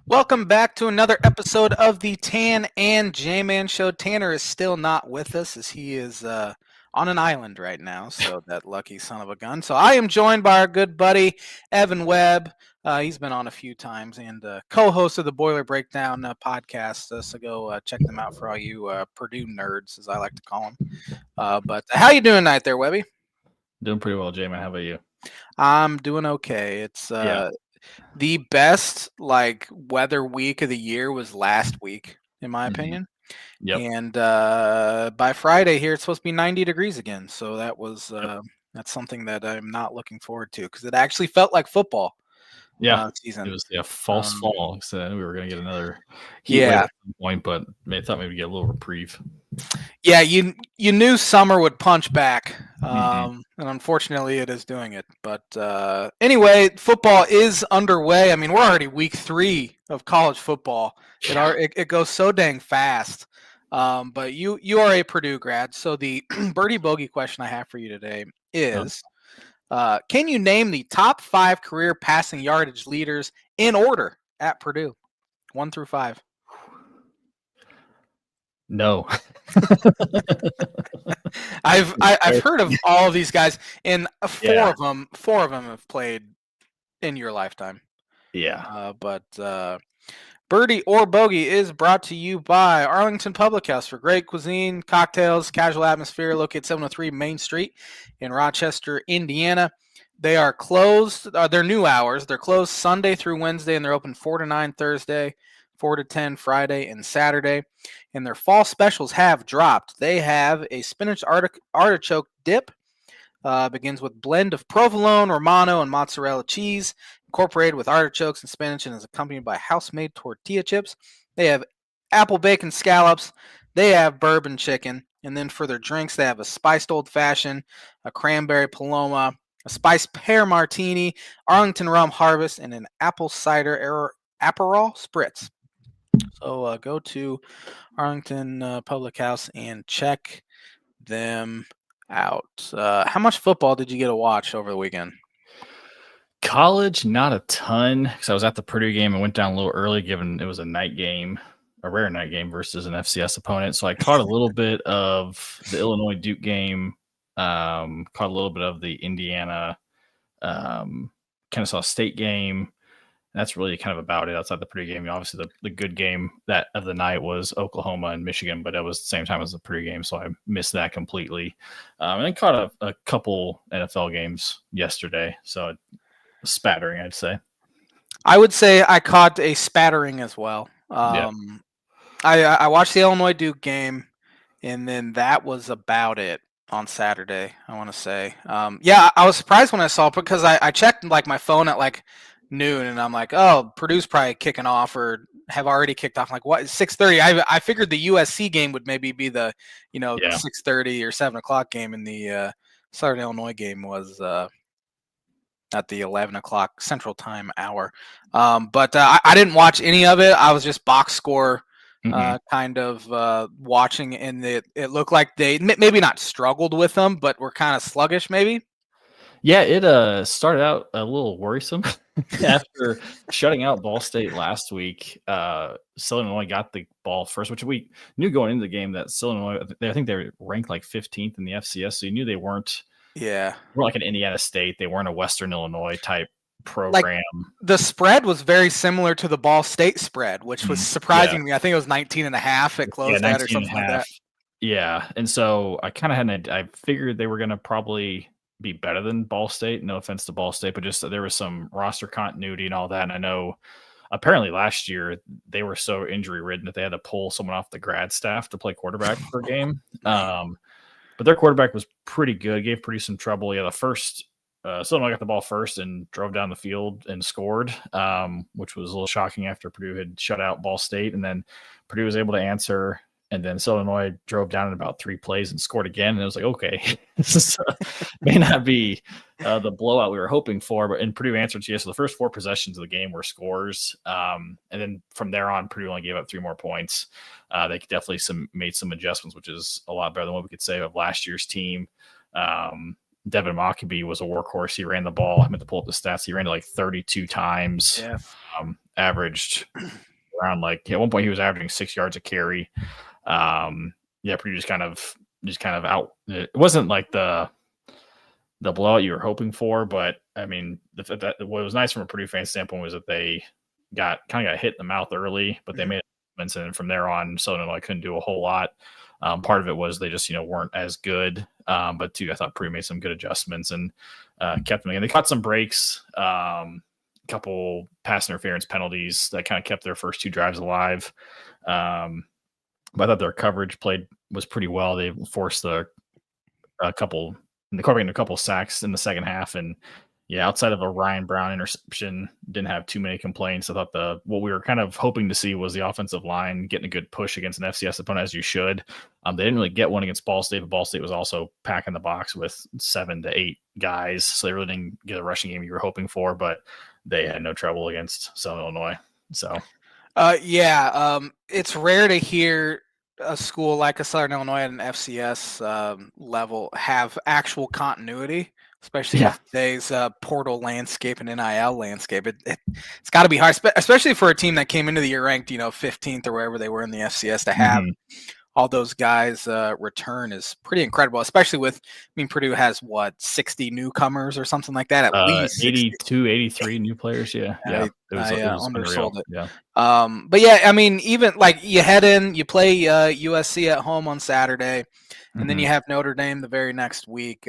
Welcome back to another episode of the Tan and J-Man Show. Tanner is still not with us as he is on an island right now, so that lucky son of a gun. So I am joined by our good buddy, Evan Webb. He's been on a few times and co-host of the Boiler Breakdown podcast, so go check them out for all you Purdue nerds, as I like to call them. But how you doing tonight there, Webby? Doing pretty well, Jamin. How about you? I'm doing okay. It's Yeah. the best weather week of the year was last week, in my Mhm. opinion. Yep. And by Friday here, it's supposed to be 90 degrees again. So Yep. that's something that I'm not looking forward to because it actually felt like football Yeah. It season. was false Um, fall. So we were going to get another heat wave yeah, at some point, but I thought maybe get a little reprieve. yeah. You knew summer would punch back, Hmm. and unfortunately, it is doing it. But anyway, football is underway. I mean, we're already week 3 of college football. Yeah. It goes so dang fast. But you are a Purdue grad, so the birdie bogey question I have for you today Uh, is: can you name the top 5 career passing yardage leaders in order at Purdue, 1 through 5? no. I've heard of all of these guys, and Yeah. four of them have played in your lifetime. Yeah. But Birdie or Bogey is brought to you by Arlington Public House for great cuisine, cocktails, casual atmosphere. Located 703 Main Street in Rochester, Indiana. They are closed. They're new hours. They're closed Sunday through Wednesday, and they're open 4 to 9 Thursday, 4 to 10 Friday and Saturday. And their fall specials have dropped. They have a spinach artichoke dip. Begins with blend of provolone, romano, and mozzarella cheese, incorporated with artichokes and spinach, and is accompanied by house-made tortilla chips. They have apple bacon scallops. They have bourbon chicken. And then for their drinks, they have a spiced old fashioned, a cranberry paloma, a spiced pear martini, Arlington rum harvest, and an apple cider Aperol spritz. So go to Arlington Public House and check them out. How much football did you get to watch over the weekend? College, not a ton, because I was at the Purdue game and went down a little early, given it was a night game, a rare night game versus an FCS opponent. So I caught a little bit of the Illinois Duke game, caught a little bit of the Indiana Kennesaw State game. That's really kind of about it outside the Purdue game. Obviously, the good game that of the night was Oklahoma and Michigan, but it was the same time as the Purdue game, so I missed that completely. And then caught a couple NFL games yesterday, so a spattering, I'd say. I would say I caught a spattering as well. Yeah. I watched the Illinois Duke game, and then that was about it on Saturday. I want to say, yeah, I was surprised when I saw it because I checked my phone at noon, and I'm like, oh, Purdue's probably kicking off or have already kicked off. I'm like, what? 6:30? I figured the USC game would maybe be the Yeah. 6:30 or 7 o'clock game, and the Southern Illinois game was at the 11 o'clock Central Time hour. But I didn't watch any of it. I was just box score kind of watching, and it looked like they maybe not struggled with them, but were kind of sluggish maybe. Yeah, it started out a little worrisome after shutting out Ball State last week. Southern Illinois got the ball first, which we knew going into the game that Southern Illinois, I think they were ranked like 15th in the FCS, so you knew they weren't Yeah. like an Indiana State. They weren't a Western Illinois type Like program. the spread was very similar to the Ball State spread, which was Yeah, surprising to me. I think it was 19 and a half. It yeah, closed at or 19 and a something like half. that. Yeah, and so I kind of had I figured they were going to probably be better than Ball State. No offense to Ball State, but just there was some roster continuity and all that. And I know apparently last year they were so injury ridden that they had to pull someone off the grad staff to play quarterback per game. But their quarterback was pretty good, gave Purdue some trouble. Yeah, the first Illinois got the ball first and drove down the field and scored, which was a little shocking after Purdue had shut out Ball State. And then Purdue was able to answer. And then Illinois drove down in about 3 plays and scored again. And it was like, okay, this may not be the blowout we were hoping for. But Purdue answered to yes. So the first 4 possessions of the game were scores. And then from there on, Purdue only gave up 3 more points. They definitely made some adjustments, which is a lot better than what we could say of last year's team. Devin Mockabee was a workhorse. He ran the ball. I meant to pull up the stats. He ran it like 32 times. Yeah. Averaged around like at one point he was averaging 6 yards a carry. Purdue just kind of out. It wasn't like the blowout you were hoping for, but I mean, what was nice from a Purdue fan standpoint was that they got hit in the mouth early, but they made adjustments, and from there on, Southern Illinois couldn't do a whole lot. Part of it was they just weren't as good, but too, I thought Purdue made some good adjustments and kept them. And they caught some breaks, couple pass interference penalties that kind of kept their first 2 drives alive. But I thought their coverage was pretty well. They forced incorporating a couple sacks in the second half, and outside of a Ryan Brown interception, didn't have too many complaints. I thought what we were kind of hoping to see was the offensive line getting a good push against an FCS opponent, as you should. They didn't really get one against Ball State, but Ball State was also packing the box with 7 to 8 guys, so they really didn't get a rushing game you were hoping for, but they had no trouble against Southern Illinois. So, it's rare to hear a school like a Southern Illinois at an FCS level have actual continuity, especially in today's portal landscape and NIL landscape. It's got to be hard, especially for a team that came into the year ranked 15th or wherever they were in the FCS, to have all those guys return is pretty incredible, especially with, Purdue has 60 newcomers or something like that, at least 82, 83 new players. It was undersold it. Yeah. But even like you head in, you play USC at home on Saturday, and then you have Notre Dame the very next week.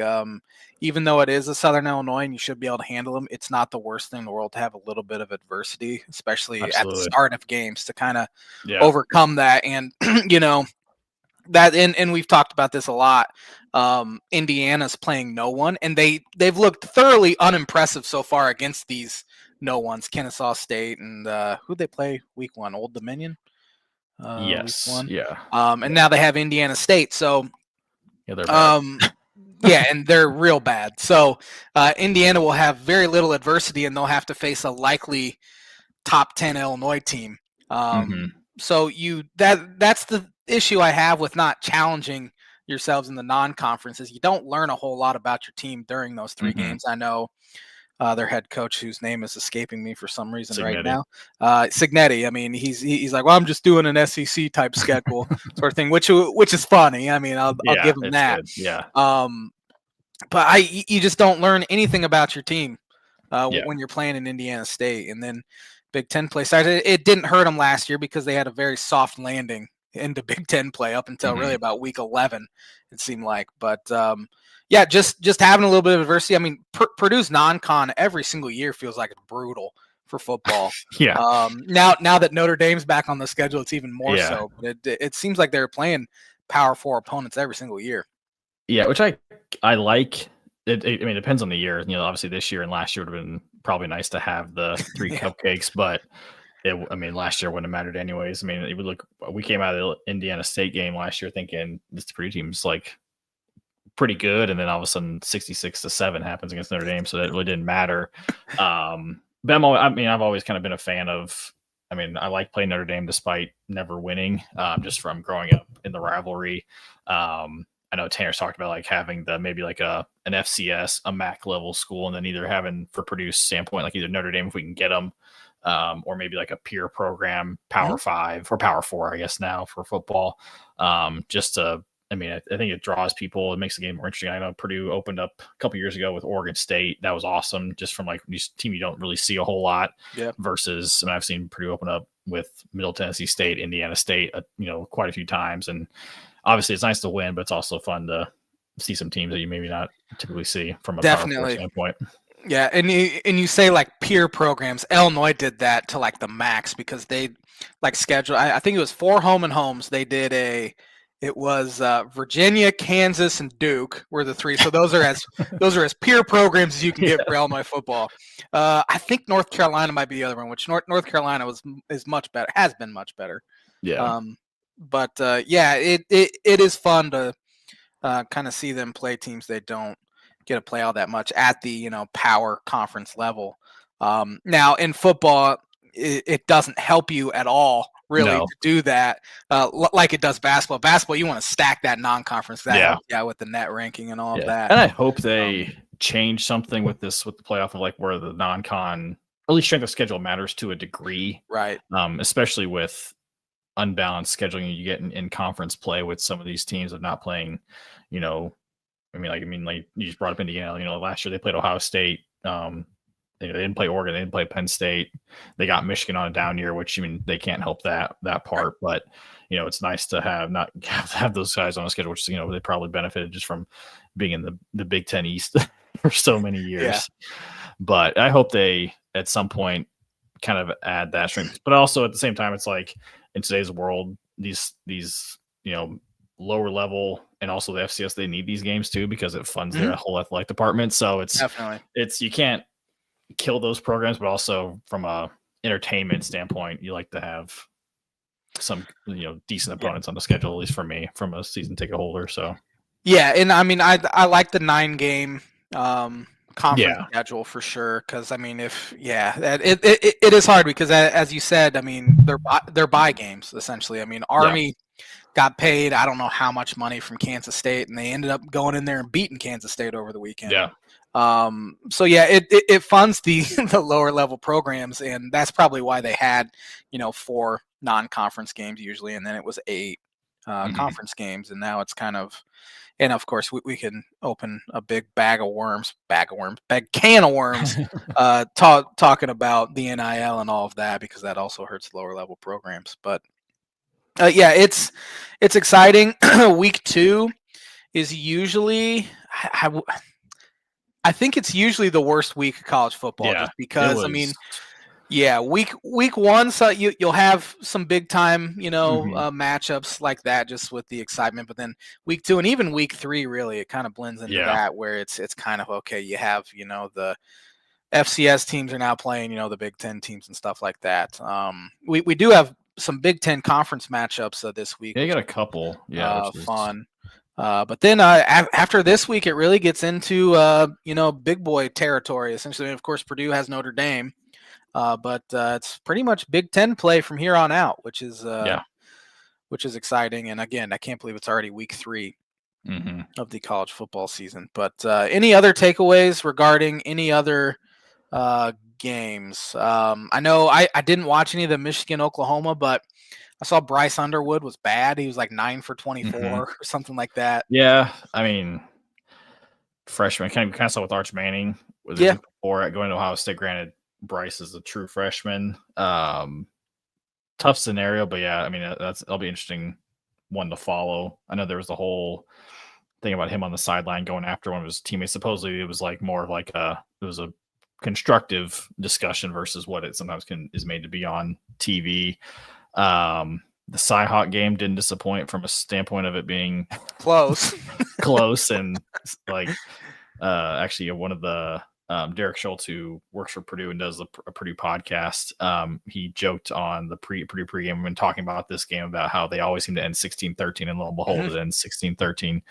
Even though it is a Southern Illinois and you should be able to handle them, it's not the worst thing in the world to have a little bit of adversity, especially at the start of games, to kind of overcome that. And that, and we've talked about this a lot. Indiana's playing no one, and they've looked thoroughly unimpressive so far against these no ones. Kennesaw State and who they play week 1? Old Dominion. Yes. Week 1. Yeah. And now they have Indiana State. So they're bad. and they're real bad. So Indiana will have very little adversity, and they'll have to face a likely top 10 Illinois team. So that's the issue I have with not challenging yourselves in the non-conference, is you don't learn a whole lot about your team during those 3 games. I know their head coach, whose name is escaping me for some reason right now, Cignetti. He's like, well, I'm just doing an SEC type schedule sort of thing, which is funny. I'll give him that. Good. Yeah. But you just don't learn anything about your team when you're playing in Indiana State. And then Big Ten play side, it didn't hurt them last year because they had a very soft landing into Big Ten play up until really about week 11, it seemed like. But just having a little bit of adversity. Purdue's non-con every single year feels like it's brutal for football. Now that Notre Dame's back on the schedule, it's even more so. But it seems like they're playing Power 4 opponents every single year. Yeah, which I like. It depends on the year. Obviously this year and last year would have been probably nice to have the 3 cupcakes, but last year wouldn't have mattered anyways. We came out of the Indiana State game last year thinking this Purdue team's like pretty good, and then all of a sudden 66-7 happens against Notre Dame, so that really didn't matter. But I've always kind of been a fan of. I like playing Notre Dame despite never winning, just from growing up in the rivalry. I know Tanner's talked about like having maybe like an FCS, a MAC level school, and then either having, for Purdue's standpoint, like either Notre Dame if we can get them, or maybe like a peer program, Power 5 or Power 4, I guess now for football. Just to, I think it draws people. It makes the game more interesting. I know Purdue opened up a couple years ago with Oregon State. That was awesome, just from like this team you don't really see a whole lot. Versus, I've seen Purdue open up with Middle Tennessee State, Indiana State, quite a few times, and obviously it's nice to win, but it's also fun to see some teams that you maybe not typically see from a Power 4 standpoint. Yeah, and you say like peer programs. Illinois did that to like the max because they like schedule. I think it was 4 home and homes. They did it was Virginia, Kansas, and Duke were the 3. So those are as peer programs as you can get for Illinois football. I think North Carolina might be the other one, which North Carolina is much better, has been much better. Yeah. But it is fun to kind of see them play teams they don't get to play all that much at the power conference level. Now in football, it doesn't help you at all really No. to do that like it does basketball. Basketball, you want to stack that non-conference. That helps you out with the net ranking and all of that. And I hope they change something with the playoff of like where the non-con, at least strength of schedule matters to a degree, right? Especially with unbalanced scheduling you get in conference play with some of these teams of not playing, you know, like you just brought up Indiana. Last year they played Ohio State. They didn't play Oregon. They didn't play Penn State. They got Michigan on a down year, which they can't help that part. But it's nice to have those guys on a schedule, which they probably benefited just from being in the Big Ten East for so many years. Yeah. But I hope they at some point kind of add that strength. But also at the same time, it's like in today's world, these lower level and also the FCS, they need these games too because it funds their whole athletic department. So Definitely. You can't kill those programs, but also from a entertainment standpoint, you like to have some decent opponents on the schedule, at least for me, from a season ticket holder. So yeah, and I mean I like the 9-game conference schedule for sure, because I mean it is hard because as you said, I mean they're bye games essentially. I mean Army got paid I don't know how much money from Kansas State, and they ended up going in there and beating Kansas State over the weekend. So it funds the the lower level programs, and that's probably why they had 4 non-conference games usually, and then it was 8 conference games, and now it's kind of, and of course we can open a big can of worms talking about the NIL and all of that, because that also hurts lower level programs. But it's exciting. Week 2 is usually I think it's usually the worst week of college football, just because I mean, week 1, so you'll have some big time, matchups like that, just with the excitement. But then week 2 and even week 3, really, it kind of blends into that, where it's kind of okay. You have the FCS teams are now playing, the Big Ten teams and stuff like that. We do have some Big Ten conference matchups this week. Yeah, you got a couple. Yeah, fun. But then after this week, it really gets into big boy territory. Essentially, of course, Purdue has Notre Dame, but it's pretty much Big Ten play from here on out, which is exciting. And again, I can't believe it's already week 3 of the college football season. But any other takeaways regarding any other games? I know I didn't watch any of the Michigan Oklahoma, but I saw Bryce Underwood was bad. He was like 9 for 24 or something like that. Yeah, I mean, freshman kind of saw with Arch Manning was before going to Ohio State. Granted, Bryce is a true freshman. Tough scenario, but yeah, I mean that'll be interesting one to follow. I know there was the whole thing about him on the sideline going after one of his teammates. Supposedly, it was like more of like it was a constructive discussion versus what it sometimes is made to be on TV. The Cyhawk game didn't disappoint from a standpoint of it being close, and like actually one of the Derek Schultz, who works for Purdue and does a Purdue podcast, he joked on the Purdue pregame when talking about this game about how they always seem to end 16-13, and lo and behold, it ends 16-13.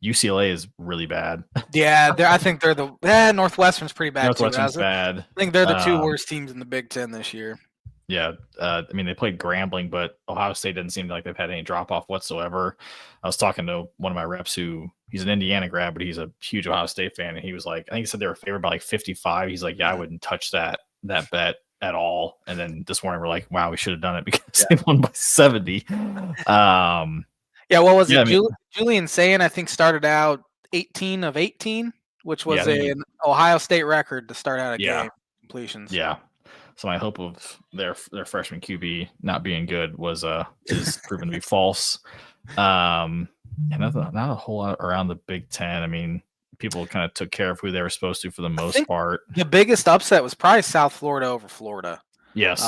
UCLA is really bad. Yeah, I think they're Northwestern's pretty bad. Northwestern's bad. I think they're the 2 worst teams in the Big Ten this year. Yeah, I mean, they played Grambling, but Ohio State doesn't seem like they've had any drop-off whatsoever. I was talking to one of my reps he's an Indiana grad, but he's a huge Ohio State fan, and he was like, I think he said they were favored by like 55. He's like, yeah, I wouldn't touch that bet at all. And then this morning we're like, wow, we should have done it because they won by 70. Yeah, what was it? Julian Sayin, I think, started out 18 of 18, which was an Ohio State record to start out a game completions. Yeah. So my hope of their freshman QB not being good is proven to be false. And not a whole lot around the Big Ten. I mean, people kind of took care of who they were supposed to for the most part. The biggest upset was probably South Florida over Florida. Yes.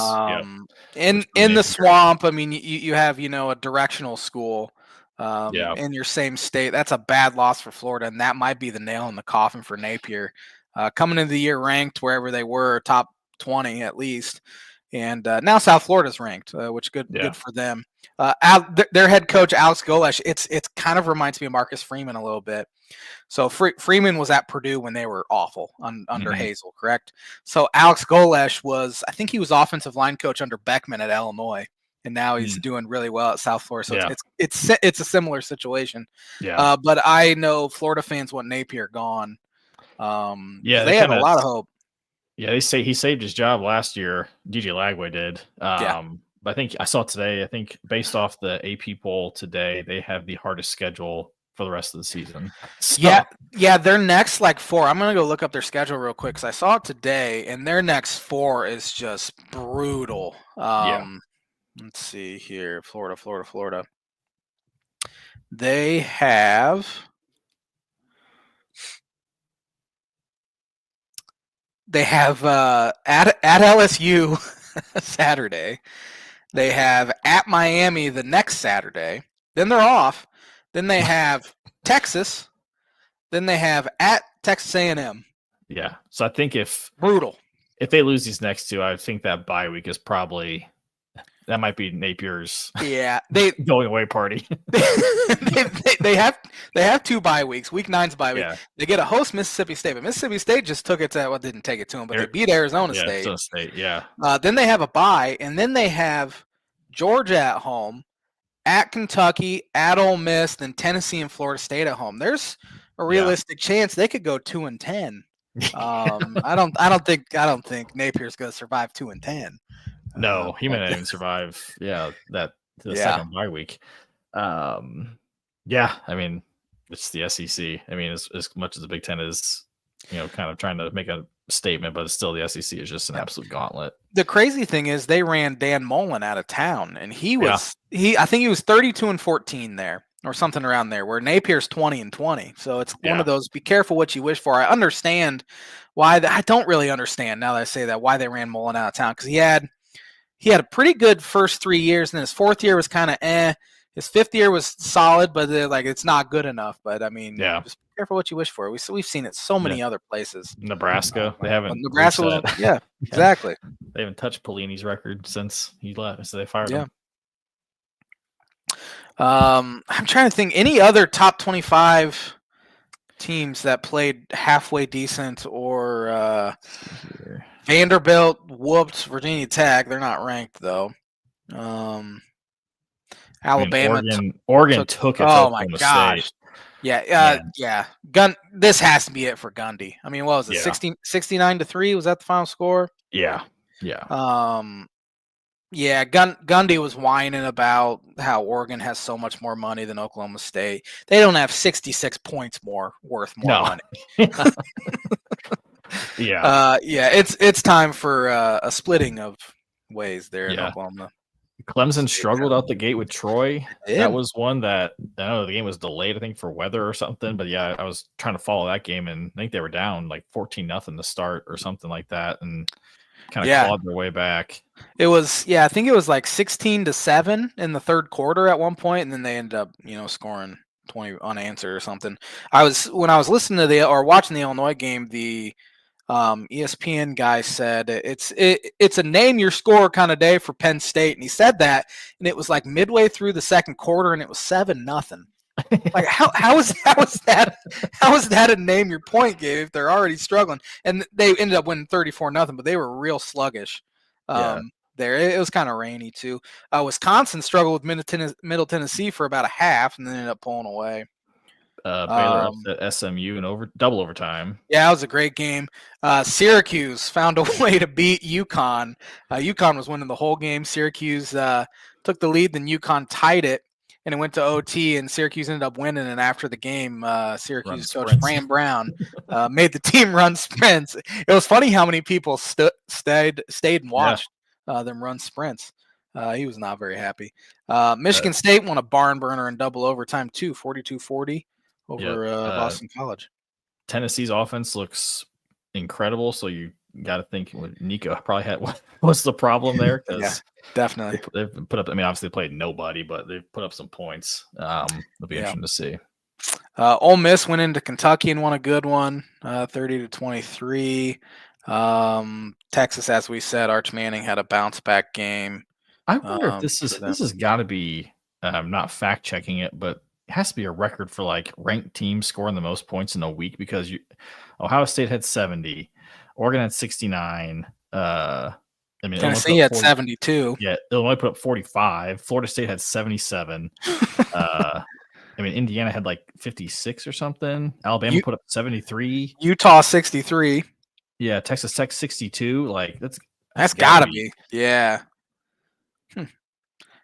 In the swamp, I mean, you have a directional school in your same state. That's a bad loss for Florida, and that might be the nail in the coffin for Napier. Coming into the year ranked wherever they were, top 20 at least. And now South Florida's ranked, which good for them. Their head coach Alex Golesh, it's kind of reminds me of Marcus Freeman a little bit. So Freeman was at Purdue when they were awful under Hazel, correct? So Alex Golesh I think he was offensive line coach under Beckman at Illinois, and now he's doing really well at South Florida. So it's a similar situation. Yeah. But I know Florida fans want Napier gone. They had a lot of hope. Yeah, they say he saved his job last year. DJ Lagway did. But I think I saw today, I think based off the AP poll today, they have the hardest schedule for the rest of the season. So. Yeah, their next 4. I'm gonna go look up their schedule real quick because I saw it today, and their next 4 is just brutal. Let's see here, Florida. They have at LSU Saturday. They have at Miami the next Saturday. Then they're off. Then they have Texas. Then they have at Texas A&M. Yeah. So I think if they lose these next 2, I think that bye week is probably that might be Napier's going away party. they have 2 bye weeks. Week 9's bye week. Yeah. They get a host Mississippi State, but Mississippi State just took it to didn't take it to them, but they beat Arizona State. Arizona State, yeah. Then they have a bye, and then they have Georgia at home, at Kentucky, at Ole Miss, then Tennessee and Florida State at home. There's a realistic chance they could go 2-10. I don't think Napier's going to survive 2-10. No, he may not even survive. The second bye week. I mean, it's the SEC. I mean, as much as the Big Ten is, kind of trying to make a statement, but it's still the SEC is just an absolute gauntlet. The crazy thing is they ran Dan Mullen out of town, and I think he was 32-14 there or something around there, where Napier's 20-20. So it's one of those. Be careful what you wish for. I understand why. I don't really understand now that I say that why they ran Mullen out of town, because he had a pretty good first 3 years, and his 4th year was kind of His 5th year was solid, but it's not good enough. But I mean, just be careful what you wish for. We've seen it so many other places. Nebraska, they haven't. Nebraska, exactly. They haven't touched Pelini's record since he left, so they fired him. I'm trying to think any other top 25 teams that played halfway decent, or Vanderbilt whooped Virginia Tech. They're not ranked though. Alabama. Oregon took it. Oh my gosh. Yeah. This has to be it for Gundy. I mean, what was it? 69-3? Was that the final score? Yeah. Gundy was whining about how Oregon has so much more money than Oklahoma State. They don't have 66 points worth more money. It's time for a splitting of ways there in Oklahoma. Clemson struggled out the gate with Troy. That was one that I know the game was delayed, I think, for weather or something. But I was trying to follow that game, and I think they were down 14-0 to start or something like that, and kind of clawed their way back. It was I think it was 16-7 in the third quarter at one point, and then they ended up scoring 20 unanswered or something. When I was listening to watching the Illinois game, the ESPN guy said it's a name your score kind of day for Penn State, and he said that, and it was midway through the second quarter, and it was 7-0. How is that a name your point game if they're already struggling? And they ended up winning 34-0, but they were real sluggish. There it was kind of rainy too. Wisconsin struggled with Middle Tennessee for about a half, and then ended up pulling away. Baylor upset SMU in double overtime. Yeah, it was a great game. Syracuse found a way to beat UConn. UConn was winning the whole game. Syracuse took the lead, then UConn tied it, and it went to OT, and Syracuse ended up winning. And after the game, Syracuse coach Fran Brown made the team run sprints. It was funny how many people stayed and watched them run sprints. He was not very happy. Michigan State won a barn burner in double overtime too, 42-40 over Boston College. Tennessee's offense looks incredible, so you got to think Nico probably had what's the problem there? Yeah, definitely. They've put up. I mean, obviously they played nobody, but they've put up some points. It'll be interesting to see. Ole Miss went into Kentucky and won a good one, 30-23. Texas, as we said, Arch Manning had a bounce back game. I wonder if this for them. has got to be not fact checking it, but it has to be a record for like ranked teams scoring the most points in a week because Ohio State had 70, Oregon had 69. I mean, Illinois Tennessee put up had 40, 72. yeah, Illinois put up 45. Florida State had 77. I mean, Indiana had like 56 or something. Alabama put up 73. Utah 63. Yeah, Texas Tech 62. Like that's gotta be. Yeah.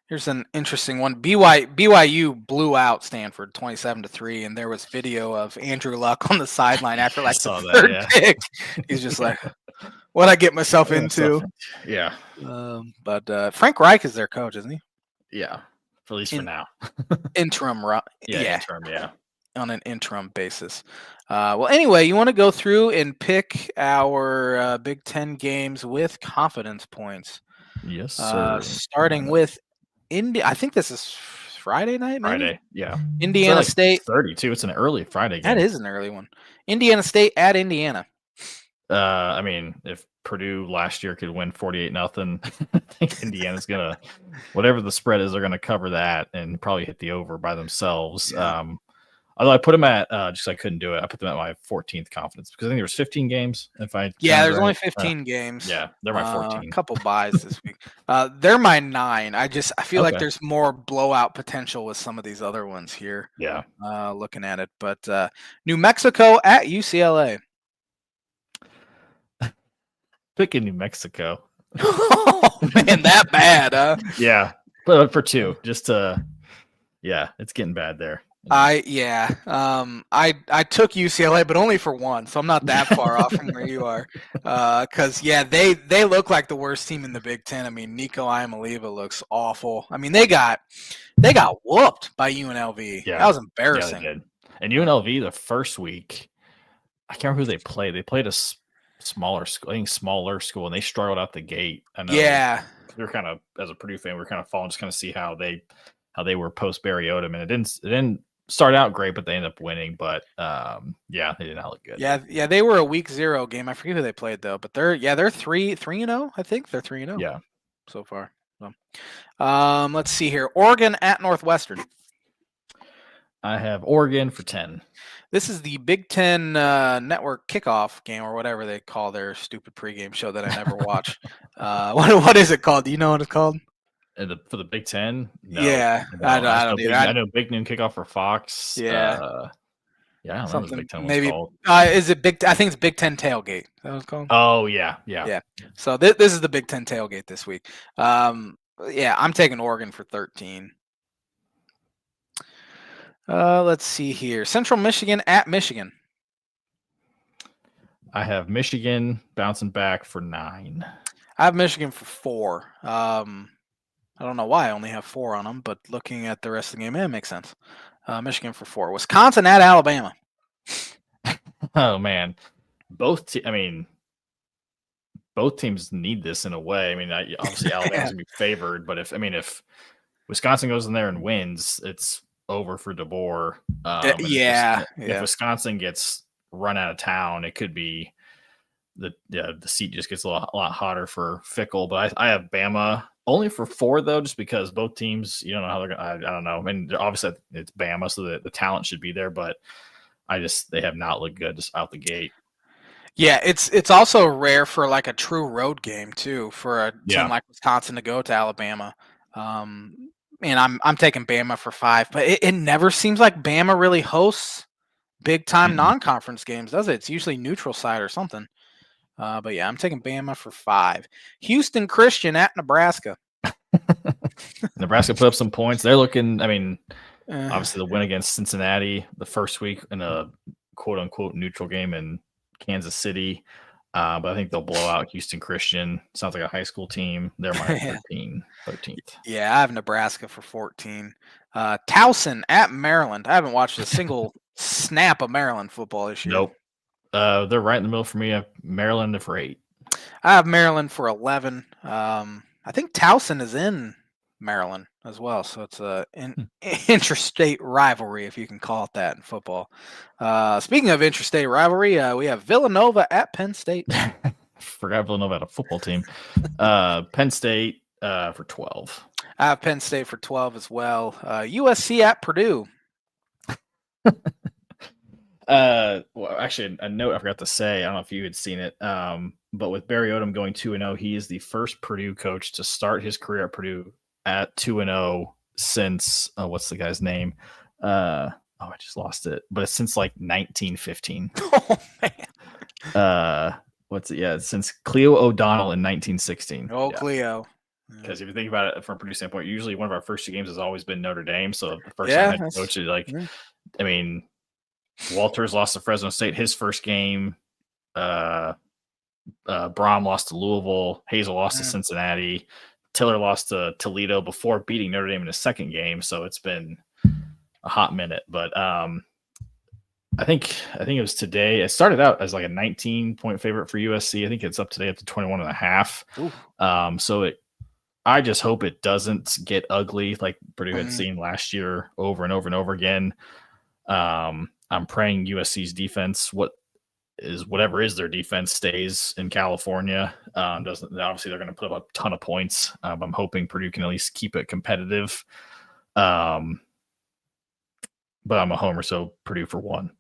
Here's an interesting one. BYU blew out Stanford 27-3, and there was video of Andrew Luck on the sideline after like the third pick. He's just like, "What'd I get myself into?" Yeah. But Frank Reich is their coach, isn't he? Yeah, at least for now. Interim, yeah, interim, yeah. On an interim basis. Well, anyway, you want to go through and pick our Big Ten games with confidence points. Yes, sir. Starting with I think this is Friday night, maybe? Friday, yeah. Indiana like State. 32. It's an early Friday game. That is an early one. Indiana State at Indiana. I mean, if Purdue last year could win 48-0, I think Indiana's gonna, whatever the spread is, they're gonna cover that and probably hit the over by themselves. Yeah. Although I put them at just I couldn't do it. I put them at my 14th confidence because I think there was 15 games. There's only 15 games. Yeah, they're my 14. A couple buys this week. They're my 9. I feel like there's more blowout potential with some of these other ones here. Yeah. Looking at it, but New Mexico at UCLA. Picking New Mexico. Oh man, that bad, huh? Yeah, but for 2, just it's getting bad there. I took UCLA, but only for 1, so I'm not that far off from where you are. Because they look like the worst team in the Big Ten. I mean, Nico Iamaleava looks awful. I mean, they got whooped by UNLV. Yeah, that was embarrassing. Yeah, they did. And UNLV the first week, I can't remember who they played. They played a smaller school, and they struggled out the gate. I know. Yeah, we were kind of, as a Purdue fan, we were kind of following, just kind of see how they were post Barry Odom, and it didn't start out great, but they ended up winning. But they did not look good. Yeah, they were a week 0 game. I forget who they played though, but they're 3-0. I think they're 3-0. Yeah, so far. So, let's see here. Oregon at Northwestern. I have Oregon for 10. This is the Big Ten Network kickoff game, or whatever they call their stupid pregame show that I never watch. What is it called? Do you know what it's called? For the Big Ten? No, yeah, I don't either. I know Big Noon kickoff for Fox. Yeah. I don't know what the Big Ten maybe, was called. Is it Big? I think it's Big Ten Tailgate. Is that what it's called? Oh, yeah. So this is the Big Ten Tailgate this week. I'm taking Oregon for 13. Let's see here. Central Michigan at Michigan. I have Michigan bouncing back for 9. I have Michigan for 4. I don't know why I only have 4 on them, but looking at the rest of the game, it makes sense. Michigan for 4. Wisconsin at Alabama. Oh man, both teams need this in a way. I mean, obviously Alabama's gonna be favored, but if Wisconsin goes in there and wins, it's over for DeBoer. If Wisconsin gets run out of town, it could be the seat just gets a lot hotter for Fickle. But I have Bama only for 4 though, just because both teams, you don't know how they're gonna. I don't know. I mean, obviously it's Bama, so the talent should be there, but they have not looked good just out the gate. Yeah, it's also rare for like a true road game too for a team like Wisconsin to go to Alabama. And I'm taking Bama for 5, but it never seems like Bama really hosts big time non-conference games, does it? It's usually neutral site or something. But yeah, I'm taking Bama for 5. Houston Christian at Nebraska. Nebraska put up some points. They're looking, obviously the win against Cincinnati the first week in a quote unquote neutral game in Kansas City. But I think they'll blow out Houston Christian. Sounds like a high school team. They're my 13th. Yeah, I have Nebraska for 14. Towson at Maryland. I haven't watched a single snap of Maryland football this year. Nope. They're right in the middle for me. I have Maryland for 8. I have Maryland for 11. I think Towson is in Maryland as well, so it's an interstate rivalry, if you can call it that in football. Speaking of interstate rivalry, we have Villanova at Penn State. Forgot Villanova had a football team. Penn State for 12. I have Penn State for 12 as well. USC at Purdue. Well, actually, a note I forgot to say. I don't know if you had seen it, but with Barry Odom going 2-0, he is the first Purdue coach to start his career at Purdue at 2-0 since what's the guy's name? I just lost it, but it's since like 1915. Oh man. What's it? Yeah, since Cleo O'Donnell in 1916. Oh, yeah. Cleo. Because if you think about it from a Purdue standpoint, usually one of our first two games has always been Notre Dame. So the first time head coach is like, I mean, Walters lost to Fresno State his first game. Braum lost to Louisville. Hazel lost to Cincinnati. Tiller lost to Toledo before beating Notre Dame in his second game. So it's been a hot minute. But I think it was today. It started out as like a 19-point favorite for USC. I think it's up today up to 21.5. So I just hope it doesn't get ugly like Purdue had seen last year over and over and over again. I'm praying USC's defense, whatever is their defense, stays in California. Obviously they're going to put up a ton of points. I'm hoping Purdue can at least keep it competitive. But I'm a homer, so Purdue for 1.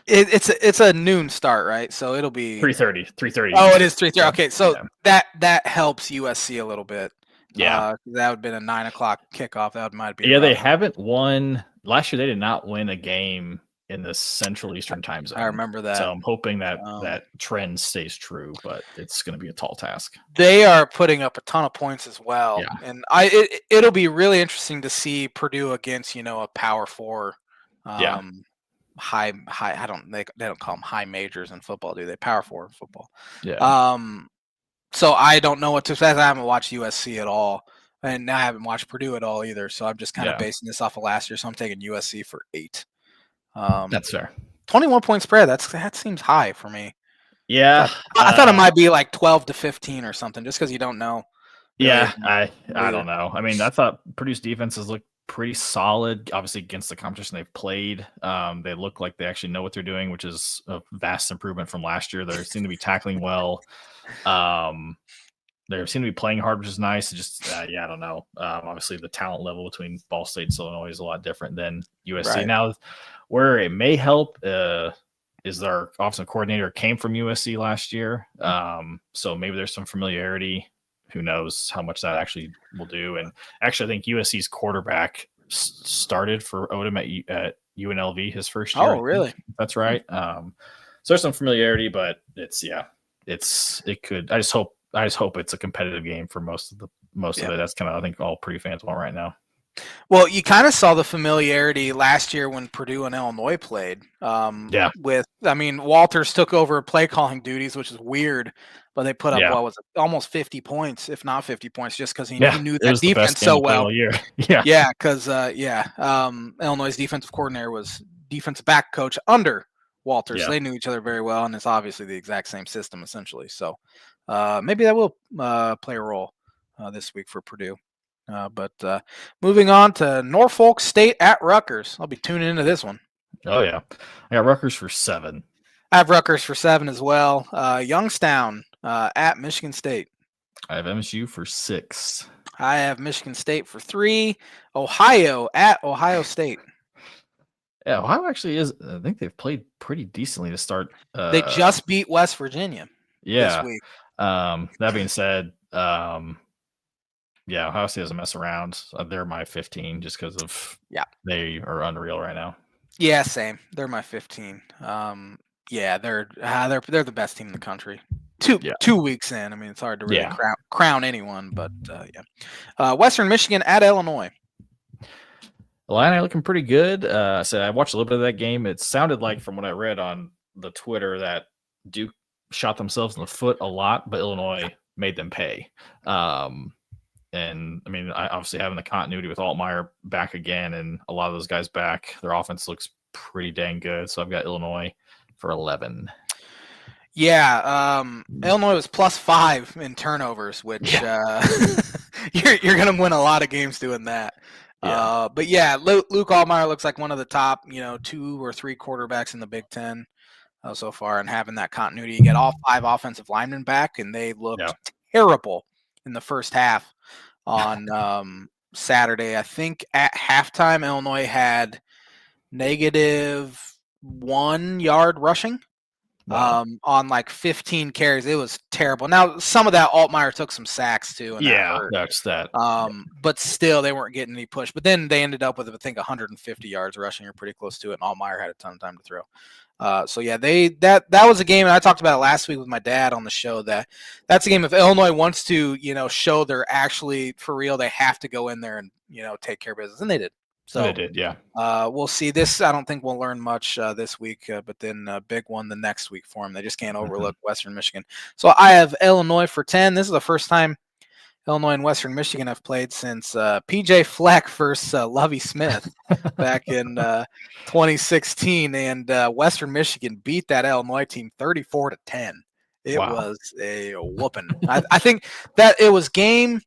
It's a noon start, right? So it'll be 3:30. Oh, it is 3:30. Okay, so that helps USC a little bit. Yeah, that would have been a 9:00 kickoff. That might be. Yeah, they haven't won last year. They did not win a game in the Central Eastern time zone. I remember that. So I'm hoping that that trend stays true, but it's going to be a tall task. They are putting up a ton of points as well, yeah. And it'll be really interesting to see Purdue against a Power 4. High. They don't call them high majors in football, do they? Power 4 in football. Yeah. So I don't know what to say. I haven't watched USC at all, and I haven't watched Purdue at all either. So I'm just kind of basing this off of last year. So I'm taking USC for 8. That's fair. 21-point spread. That seems high for me. Yeah, I thought it might be like 12-15 or something, just because you don't know. Yeah, I don't know. I mean, I thought Purdue's defenses looked pretty solid, obviously against the competition they've played. They look like they actually know what they're doing, which is a vast improvement from last year. They seem to be tackling well. They seem to be playing hard, which is nice. Just I don't know. Obviously, the talent level between Ball State and Illinois is a lot different than USC. Right. Now, where it may help is their offensive coordinator came from USC last year, so maybe there's some familiarity. Who knows how much that actually will do? And actually, I think USC's quarterback started for Odom at UNLV his first year. Oh, really? That's right. So there's some familiarity, but it could. I just hope it's a competitive game for most of it. That's kind of I think all Purdue fans want right now. Well, you kind of saw the familiarity last year when Purdue and Illinois played. Walters took over play calling duties, which is weird, but they put up what was it, almost 50 points, if not 50 points, just because he knew that defense so well. Because Illinois' defensive coordinator was defensive back coach under Walters. Yeah. So they knew each other very well, and it's obviously the exact same system essentially. So maybe that will play a role this week for Purdue. But moving on to Norfolk State at Rutgers. I'll be tuning into this one. Oh, yeah. I got Rutgers for 7. I have Rutgers for 7 as well. Youngstown at Michigan State. I have MSU for 6. I have Michigan State for 3. Ohio at Ohio State. Yeah, Ohio actually is. I think they've played pretty decently to start. They just beat West Virginia this week. That being said, Ohio State doesn't mess around. They're my 15 just because of they are unreal right now. Yeah, same. They're my 15. They're the best team in the country. 2 weeks in. I mean, it's hard to really crown anyone, but Western Michigan at Illinois. Illini looking pretty good. So I watched a little bit of that game. It sounded like, from what I read on the Twitter, that Duke shot themselves in the foot a lot, but Illinois made them pay. And I mean, obviously having the continuity with Altmaier back again and a lot of those guys back, their offense looks pretty dang good. So I've got Illinois for 11. Yeah, Illinois was +5 in turnovers, which you're going to win a lot of games doing that. Yeah. Luke Altmaier looks like one of the top, 2 or 3 quarterbacks in the Big Ten. so far, and having that continuity. You get all 5 offensive linemen back, and they Yeah. looked terrible in the first half on Saturday. I think at halftime, Illinois had -1 yard rushing. Wow. On like 15 carries. It was terrible. Now, some of that Altmaier took some sacks too, and that Yeah, hurt. that's that. But still, they weren't getting any push. But then they ended up with, I think, 150 yards rushing, or pretty close to it. And Altmaier had a ton of time to throw. So yeah, that was a game, and I talked about it last week with my dad on the show. That's a game if Illinois wants to, show they're actually for real, they have to go in there and take care of business, and they did. So they did, yeah. We'll see. This I don't think we'll learn much this week, but then big one the next week for them. They just can't overlook Western Michigan. So I have Illinois for 10. This is the first time Illinois and Western Michigan have played since PJ Fleck versus Lovie Smith back in 2016, and Western Michigan beat that Illinois team 34-10. It was a whooping. I think that it was game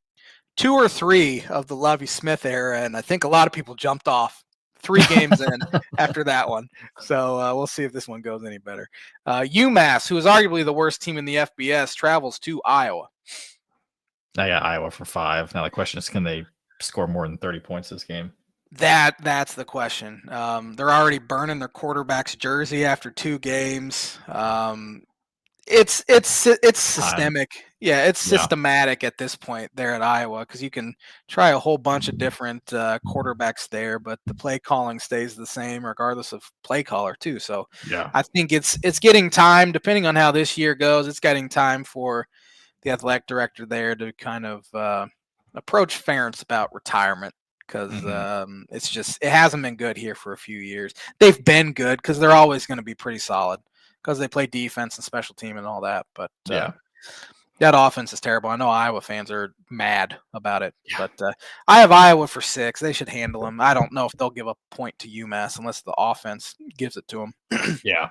2 or 3 of the Lovie Smith era, and I think a lot of people jumped off 3 games in after that one. So we'll see if this one goes any better. UMass, who is arguably the worst team in the FBS, travels to Iowa. I got Iowa for 5. Now the question is, can they score more than 30 points this game? That's the question. They're already burning their quarterback's jersey after 2 games. It's systemic. Yeah, it's systematic at this point there at Iowa, because you can try a whole bunch of different quarterbacks there, but the play calling stays the same regardless of play caller too. So yeah, I think it's getting time, depending on how this year goes, it's getting time for the athletic director there to kind of approach Ferentz about retirement, because it hasn't been good here for a few years. They've been good because they're always going to be pretty solid, because they play defense and special team and all that. But that offense is terrible. I know Iowa fans are mad about it, but I have Iowa for 6. They should handle them. I don't know if they'll give a point to UMass unless the offense gives it to them. Yeah,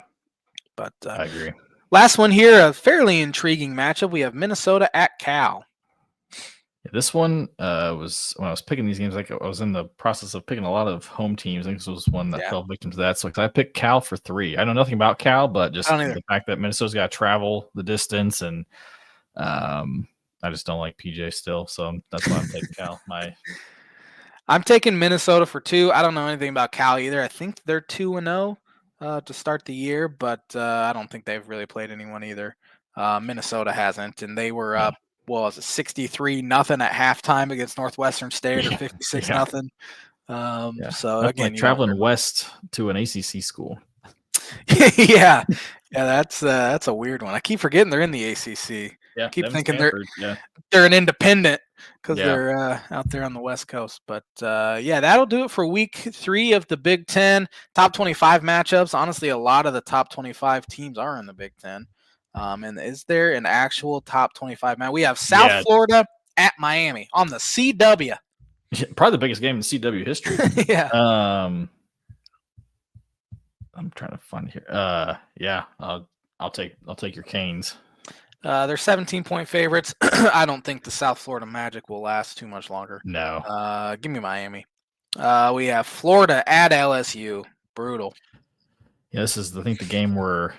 but I agree. Last one here, a fairly intriguing matchup. We have Minnesota at Cal. This one was, when I was picking these games, like I was in the process of picking a lot of home teams. I think this was one that fell victim to that. So I picked Cal for 3. I know nothing about Cal, but just the fact that Minnesota's got to travel the distance, and I just don't like PJ still. So that's why I'm taking Cal. I'm taking Minnesota for 2. I don't know anything about Cal either. I think they're 2-0 to start the year, but I don't think they've really played anyone either. Minnesota hasn't, and they were up. Well, was it 63-0 at halftime against Northwestern State, or 56-0? So again, like traveling west to an ACC school. yeah, that's a weird one. I keep forgetting they're in the ACC. Yeah, I keep thinking Stanford, they're an independent, because they're out there on the West Coast. But that'll do it for week 3 of the Big Ten. Top 25 matchups. Honestly, a lot of the top 25 teams are in the Big Ten. And is there an actual top 25 match? We have South Florida at Miami on the CW. Probably the biggest game in CW history. Yeah. I'm trying to find here. I'll take your Canes. They're 17-point favorites. I don't think the South Florida Magic will last too much longer. No. Give me Miami. We have Florida at LSU. Brutal. Yeah, this is, I think, the game where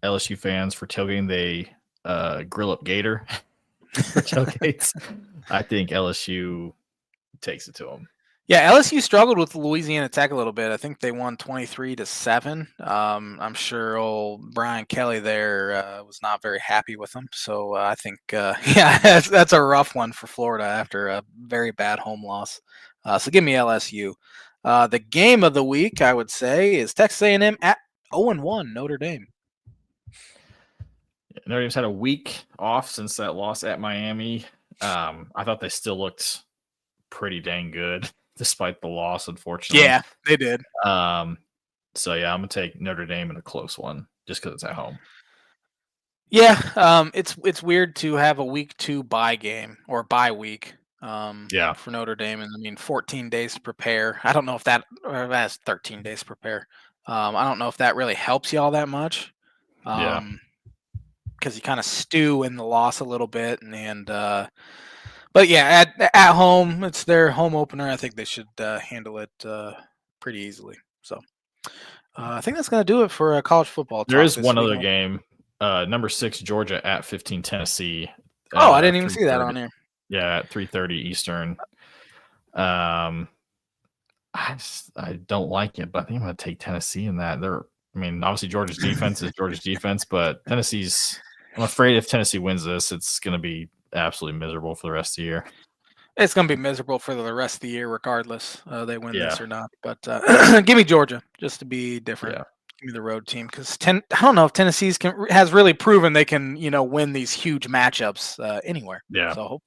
LSU fans, for tailgating, they grill up Gator for tailgates. I think LSU takes it to them. Yeah, LSU struggled with Louisiana Tech a little bit. I think they won 23-7. I'm sure old Brian Kelly there was not very happy with them. So I think, that's a rough one for Florida after a very bad home loss. So give me LSU. The game of the week, I would say, is Texas A&M at 0-1 Notre Dame. Notre Dame's had a week off since that loss at Miami. I thought they still looked pretty dang good despite the loss, unfortunately. Yeah, they did. So I'm gonna take Notre Dame in a close one just because it's at home. Yeah, it's weird to have a week 2 bye game or bye week. For Notre Dame, and I mean 14 days to prepare. I don't know if that's 13 days to prepare. I don't know if that really helps you all that much. Because you kind of stew in the loss a little bit, but yeah, at home, it's their home opener. I think they should handle it pretty easily. So, I think that's going to do it for college football There talk is this one week. other game. Number 6 Georgia at 15 Tennessee. Oh, I didn't even see that 3:30. on here. Yeah, at 3:30 Eastern. I don't like it, but I think I'm going to take Tennessee in that. Obviously Georgia's defense is Georgia's defense, but I'm afraid if Tennessee wins this, it's going to be absolutely miserable for the rest of the year. It's going to be miserable for the rest of the year, regardless they win this Yeah. or not. But give me Georgia just to be different. Yeah. Give me the road team because I don't know if Tennessee has really proven they can win these huge matchups anywhere. Yeah. So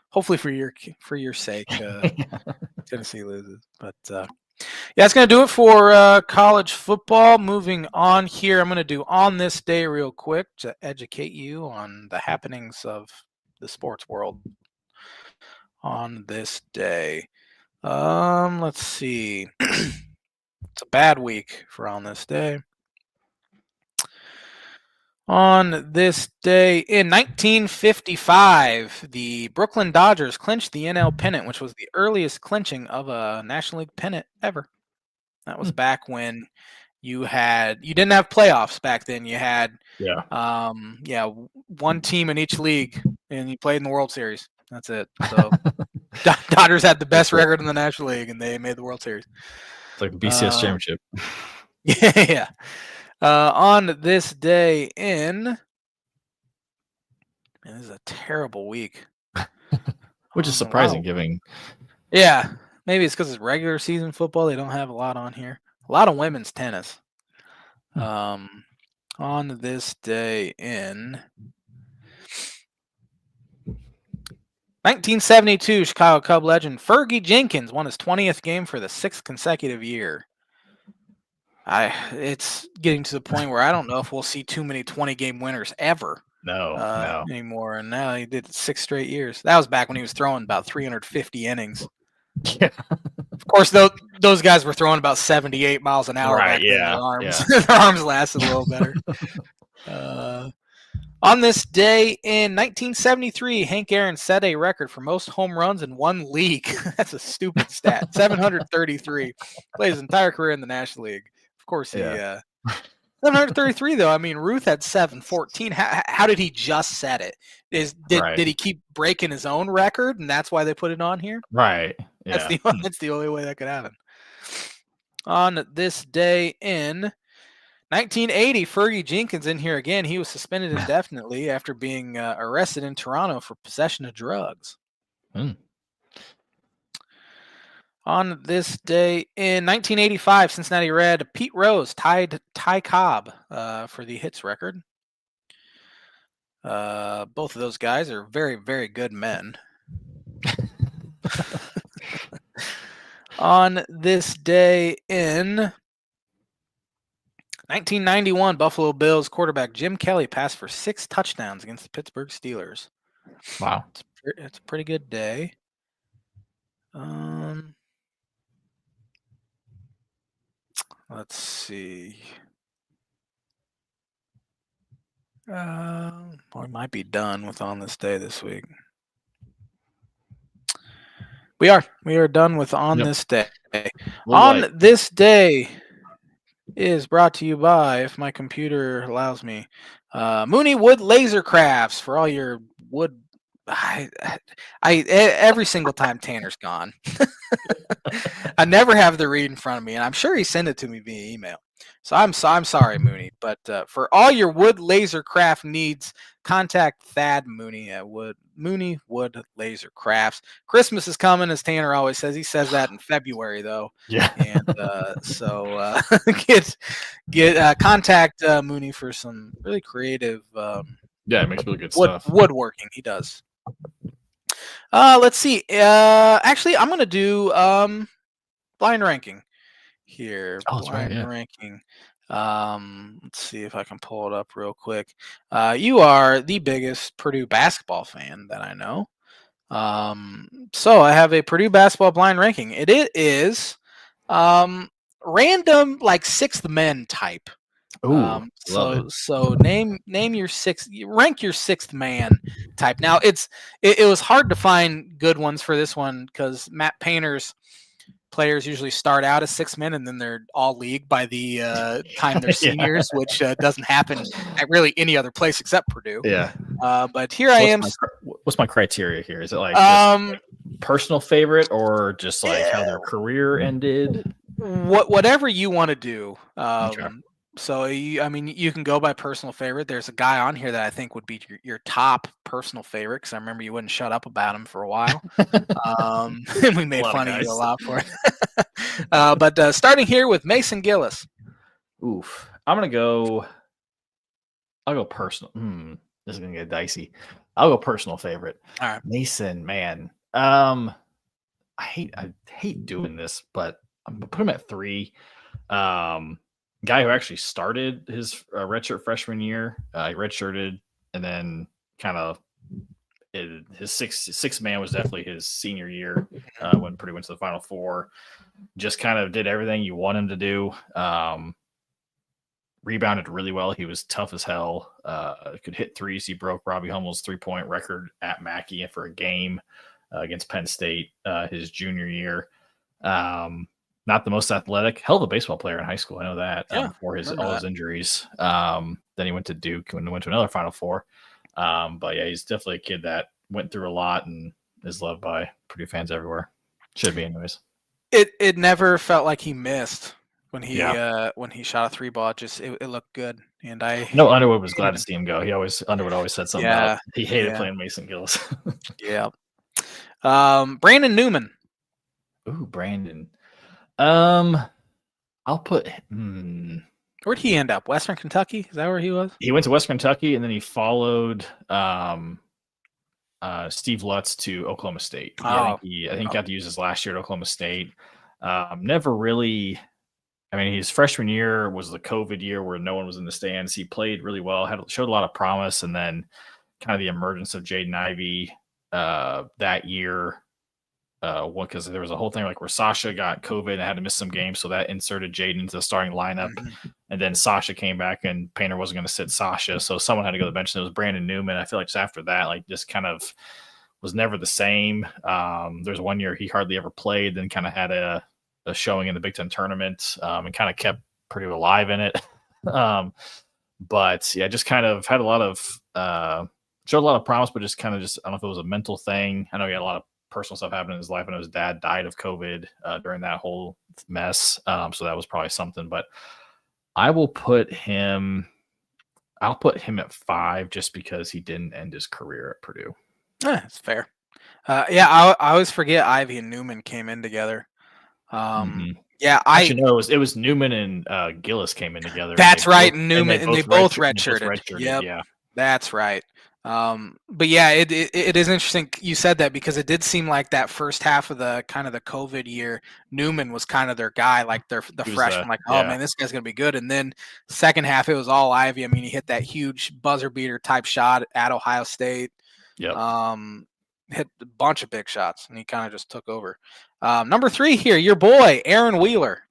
hopefully for your sake, Tennessee loses. But yeah, that's going to do it for college football. Moving on here, I'm going to do on this day real quick to educate you on the happenings of the sports world on this day. Let's see. It's a bad week for on this day. On this day in 1955, the Brooklyn Dodgers clinched the NL pennant, which was the earliest clinching of a National League pennant ever. That was back when you didn't have playoffs back then. You had one team in each league, and you played in the World Series. That's it. So Dodgers had the best record in the National League, and they made the World Series. It's like the BCS championship. Yeah. On this day this is a terrible week. Which is surprising given. Yeah. Maybe it's because it's regular season football. They don't have a lot on here. A lot of women's tennis. On this day in 1972, Chicago Cub legend Fergie Jenkins won his 20th game for the 6th consecutive year. It's getting to the point where I don't know if we'll see too many 20-game winners ever. No. Anymore. And now he did it 6 straight years. That was back when he was throwing about 350 innings. Yeah. Of course, those guys were throwing about 78 miles an hour back then. Their arms lasted a little better. On this day in 1973, Hank Aaron set a record for most home runs in one league. That's a stupid stat. 733. Played his entire career in the National League. Of course, 733 though. I mean, Ruth had 714. How did he just set it? Did he keep breaking his own record, and that's why they put it on here? Right. Yeah. That's the only way that could happen. On this day in 1980, Fergie Jenkins in here again. He was suspended indefinitely after being arrested in Toronto for possession of drugs. On this day in 1985, Cincinnati Red, Pete Rose tied Ty Cobb for the hits record. Both of those guys are very, very good men. On this day in 1991, Buffalo Bills quarterback Jim Kelly passed for 6 touchdowns against the Pittsburgh Steelers. Wow. It's a pretty good day. Let's see. We might be done with on this day this week. We are done with on this day. On this day is brought to you by, if my computer allows me, Mooney Wood Laser Crafts for all your wood. Every single time Tanner's gone, I never have the read in front of me, and I'm sure he sent it to me via email. So I'm sorry, Mooney, but for all your wood laser craft needs, contact Thad Mooney at Mooney Wood Laser Crafts. Christmas is coming, as Tanner always says. He says that in February, though. Yeah. And so contact Mooney for some really creative. It makes really good stuff. Woodworking, he does. Let's see. Actually, I'm gonna do blind ranking here. Blind ranking. Let's see if I can pull it up real quick. You are the biggest Purdue basketball fan that I know. So I have a Purdue basketball blind ranking. It is random, like sixth men type. Ooh, so name your rank your sixth man type. Now it was hard to find good ones for this one because Matt Painter's players usually start out as 6 men and then they're all league by the time they're seniors, which doesn't happen at really any other place except Purdue. Yeah. But here I am. What's my criteria here? Is it like just personal favorite or just like how their career ended? Whatever you want to do. Okay. So, you can go by personal favorite. There's a guy on here that I think would be your top personal favorite because I remember you wouldn't shut up about him for a while. And we made fun of you a lot for it. But starting here with Mason Gillis. Oof. I'll go personal. This is going to get dicey. I'll go personal favorite. All right. Mason, man. I hate doing this, but I'm going to put him at 3. Guy who actually started his redshirt freshman year. He redshirted and then kind of his sixth man was definitely his senior year when Purdue went to the Final Four. Just kind of did everything you want him to do. Rebounded really well. He was tough as hell. Could hit threes. He broke Robbie Hummel's 3-point record at Mackey for a game against Penn State his junior year. Not the most athletic. Hell of a baseball player in high school. I know that before all his injuries. Then he went to Duke and went to another Final Four. But yeah, he's definitely a kid that went through a lot and is loved by Purdue fans everywhere. Should be anyways. It never felt like he missed when he shot a 3 ball. It looked good. And Underwood was glad to see him go. Underwood always said something about he hated playing Mason Gillis. Yeah. Brandon Newman. Ooh, Brandon. I'll put Where'd he end up? Western Kentucky? Is that where he was? He went to Western Kentucky and then he followed Steve Lutz to Oklahoma State. I think he got to use his last year at Oklahoma State. Never really. I mean, his freshman year was the COVID year where no one was in the stands. He played really well, showed a lot of promise, and then kind of the emergence of Jaden Ivey that year. Because there was a whole thing like where Sasha got COVID and had to miss some games, so that inserted Jaden into the starting lineup. And then Sasha came back and Painter wasn't going to sit Sasha, so someone had to go to the bench. And it was Brandon Newman. I feel like just after that, like just kind of was never the same. There's one year he hardly ever played, then kind of had a showing in the Big Ten tournament and kind of kept Purdue alive in it. But yeah, just kind of had a lot of showed a lot of promise, but just I don't know if it was a mental thing. I know he had a lot of personal stuff happened in his life. I know his dad died of COVID during that whole mess. So that was probably something, but I'll put him at 5 just because he didn't end his career at Purdue. That's fair. I always forget Ivey and Newman came in together. Yeah, it was Newman and Gillis came in together. That's right. Newman and they both redshirted. Yep. Yeah, that's right. But yeah, it is interesting you said that because it did seem like that first half of the kind of the COVID year, Newman was kind of their guy, like the freshman, man, this guy's gonna be good. And then second half, it was all Ivey. I mean, he hit that huge buzzer beater type shot at Ohio State. Yeah. Hit a bunch of big shots, and he kind of just took over. Number 3 here, your boy Aaron Wheeler.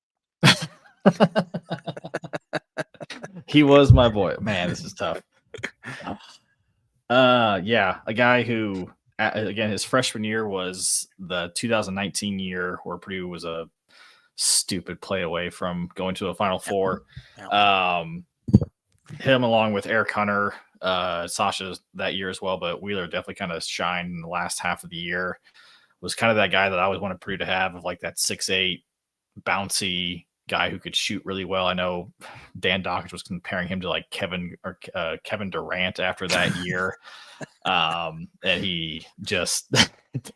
He was my boy. Man, this is tough. Yeah, a guy who, again, his freshman year was the 2019 year where Purdue was a stupid play away from going to a Final Four. Him along with Eric Hunter, Sasha that year as well, but Wheeler definitely kind of shined in the last half of the year. Was kind of that guy that I always wanted Purdue to have, of like that 6'8", bouncy guy who could shoot really well. I know Dan Dockage was comparing him to like Kevin Durant after that year. And he just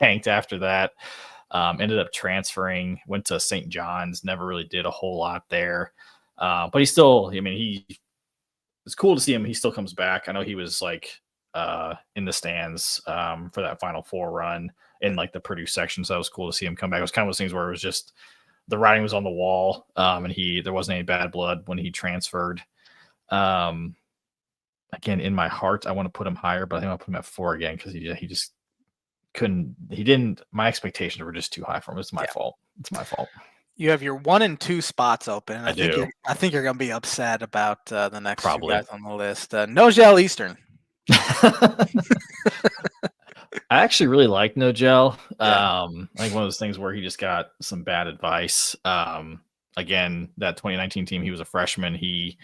tanked after that. Ended up transferring, went to St. John's, never really did a whole lot there. But it's cool to see him. He still comes back. I know he was like in the stands for that Final Four run in like the Purdue section. So that was cool to see him come back. It was kind of those things where it was just, the writing was on the wall, and there wasn't any bad blood when he transferred. Again, in my heart, I want to put him higher, but I think I'll put him at 4 again because he just couldn't. He didn't. My expectations were just too high for him. It's my fault. It's my fault. You have your 1 and 2 spots open. I do. I think you're going to be upset about the next two guys on the list. Nojel Eastern. I actually really like No Gel. Yeah. I think one of those things where he just got some bad advice. Again, that 2019 team, he was a freshman. He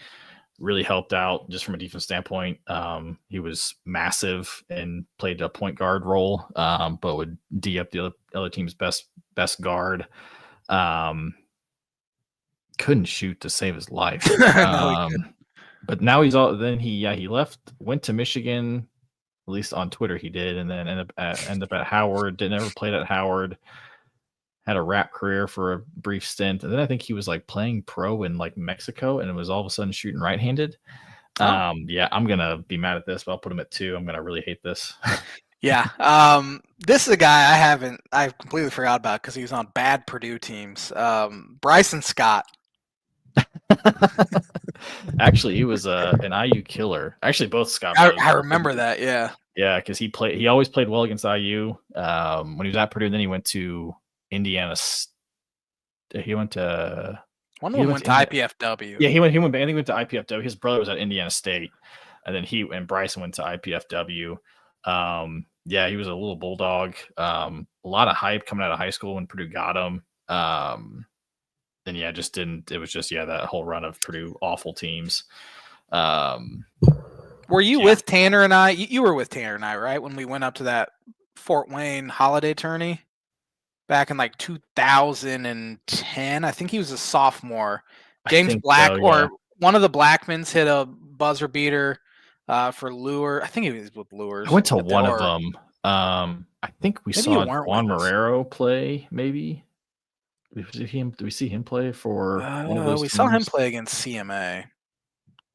really helped out just from a defense standpoint. He was massive and played a point guard role, but would D up the other team's best guard. Couldn't shoot to save his life. No, he couldn't. But now he's all. Then he left, went to Michigan. At least on Twitter he did, and then ended up at Howard. Didn't ever played at Howard. Had a rap career for a brief stint, and then I think he was like playing pro in like Mexico, and it was all of a sudden shooting right-handed. Yeah, I'm gonna be mad at this, but I'll put him at 2. I'm gonna really hate this. Yeah. This is a guy I completely forgot about because he was on bad Purdue teams. Bryson Scott. Actually, he was an IU killer. Actually, both Scott. I remember that. Yeah. Yeah, because he always played well against IU. When he was at Purdue, and then he went to Indiana. He went to One of them went to IPFW. Yeah, he went to IPFW. His brother was at Indiana State, and then Bryson went to IPFW. Yeah, he was a little bulldog. A lot of hype coming out of high school when Purdue got him. And yeah, just didn't. It was just that whole run of Purdue awful teams. Were you with Tanner and I? You were with Tanner and I, right? When we went up to that Fort Wayne holiday tourney back in like 2010. I think he was a sophomore. James Black or one of the Blackmans hit a buzzer beater for Lure. I think he was with Lures. I went to one of them. I think we saw Juan Marrero play, maybe. Did we see him play for one of those we teams? saw him play against CMA.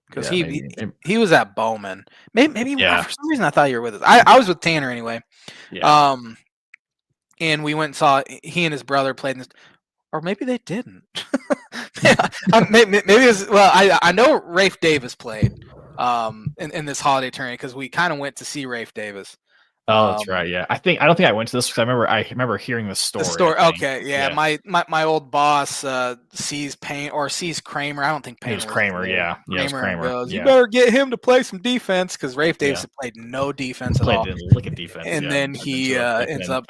Because he was at Bowman. Maybe for some reason I thought you were with us. I was with Tanner anyway. Yeah. And we went and saw he and his brother played in this, or maybe they didn't. Maybe it was, well, I know Rafe Davis played in this holiday tournament because we kind of went to see Rafe Davis. Oh, that's right. Yeah, I don't think I went to this because I remember hearing the story. Okay, yeah. My old boss sees Kramer. I don't think Payne was Kramer. Yeah, Kramer goes, you better get him to play some defense because Rafe Davis had played no defense at all. Played lick of defense, and then he ends up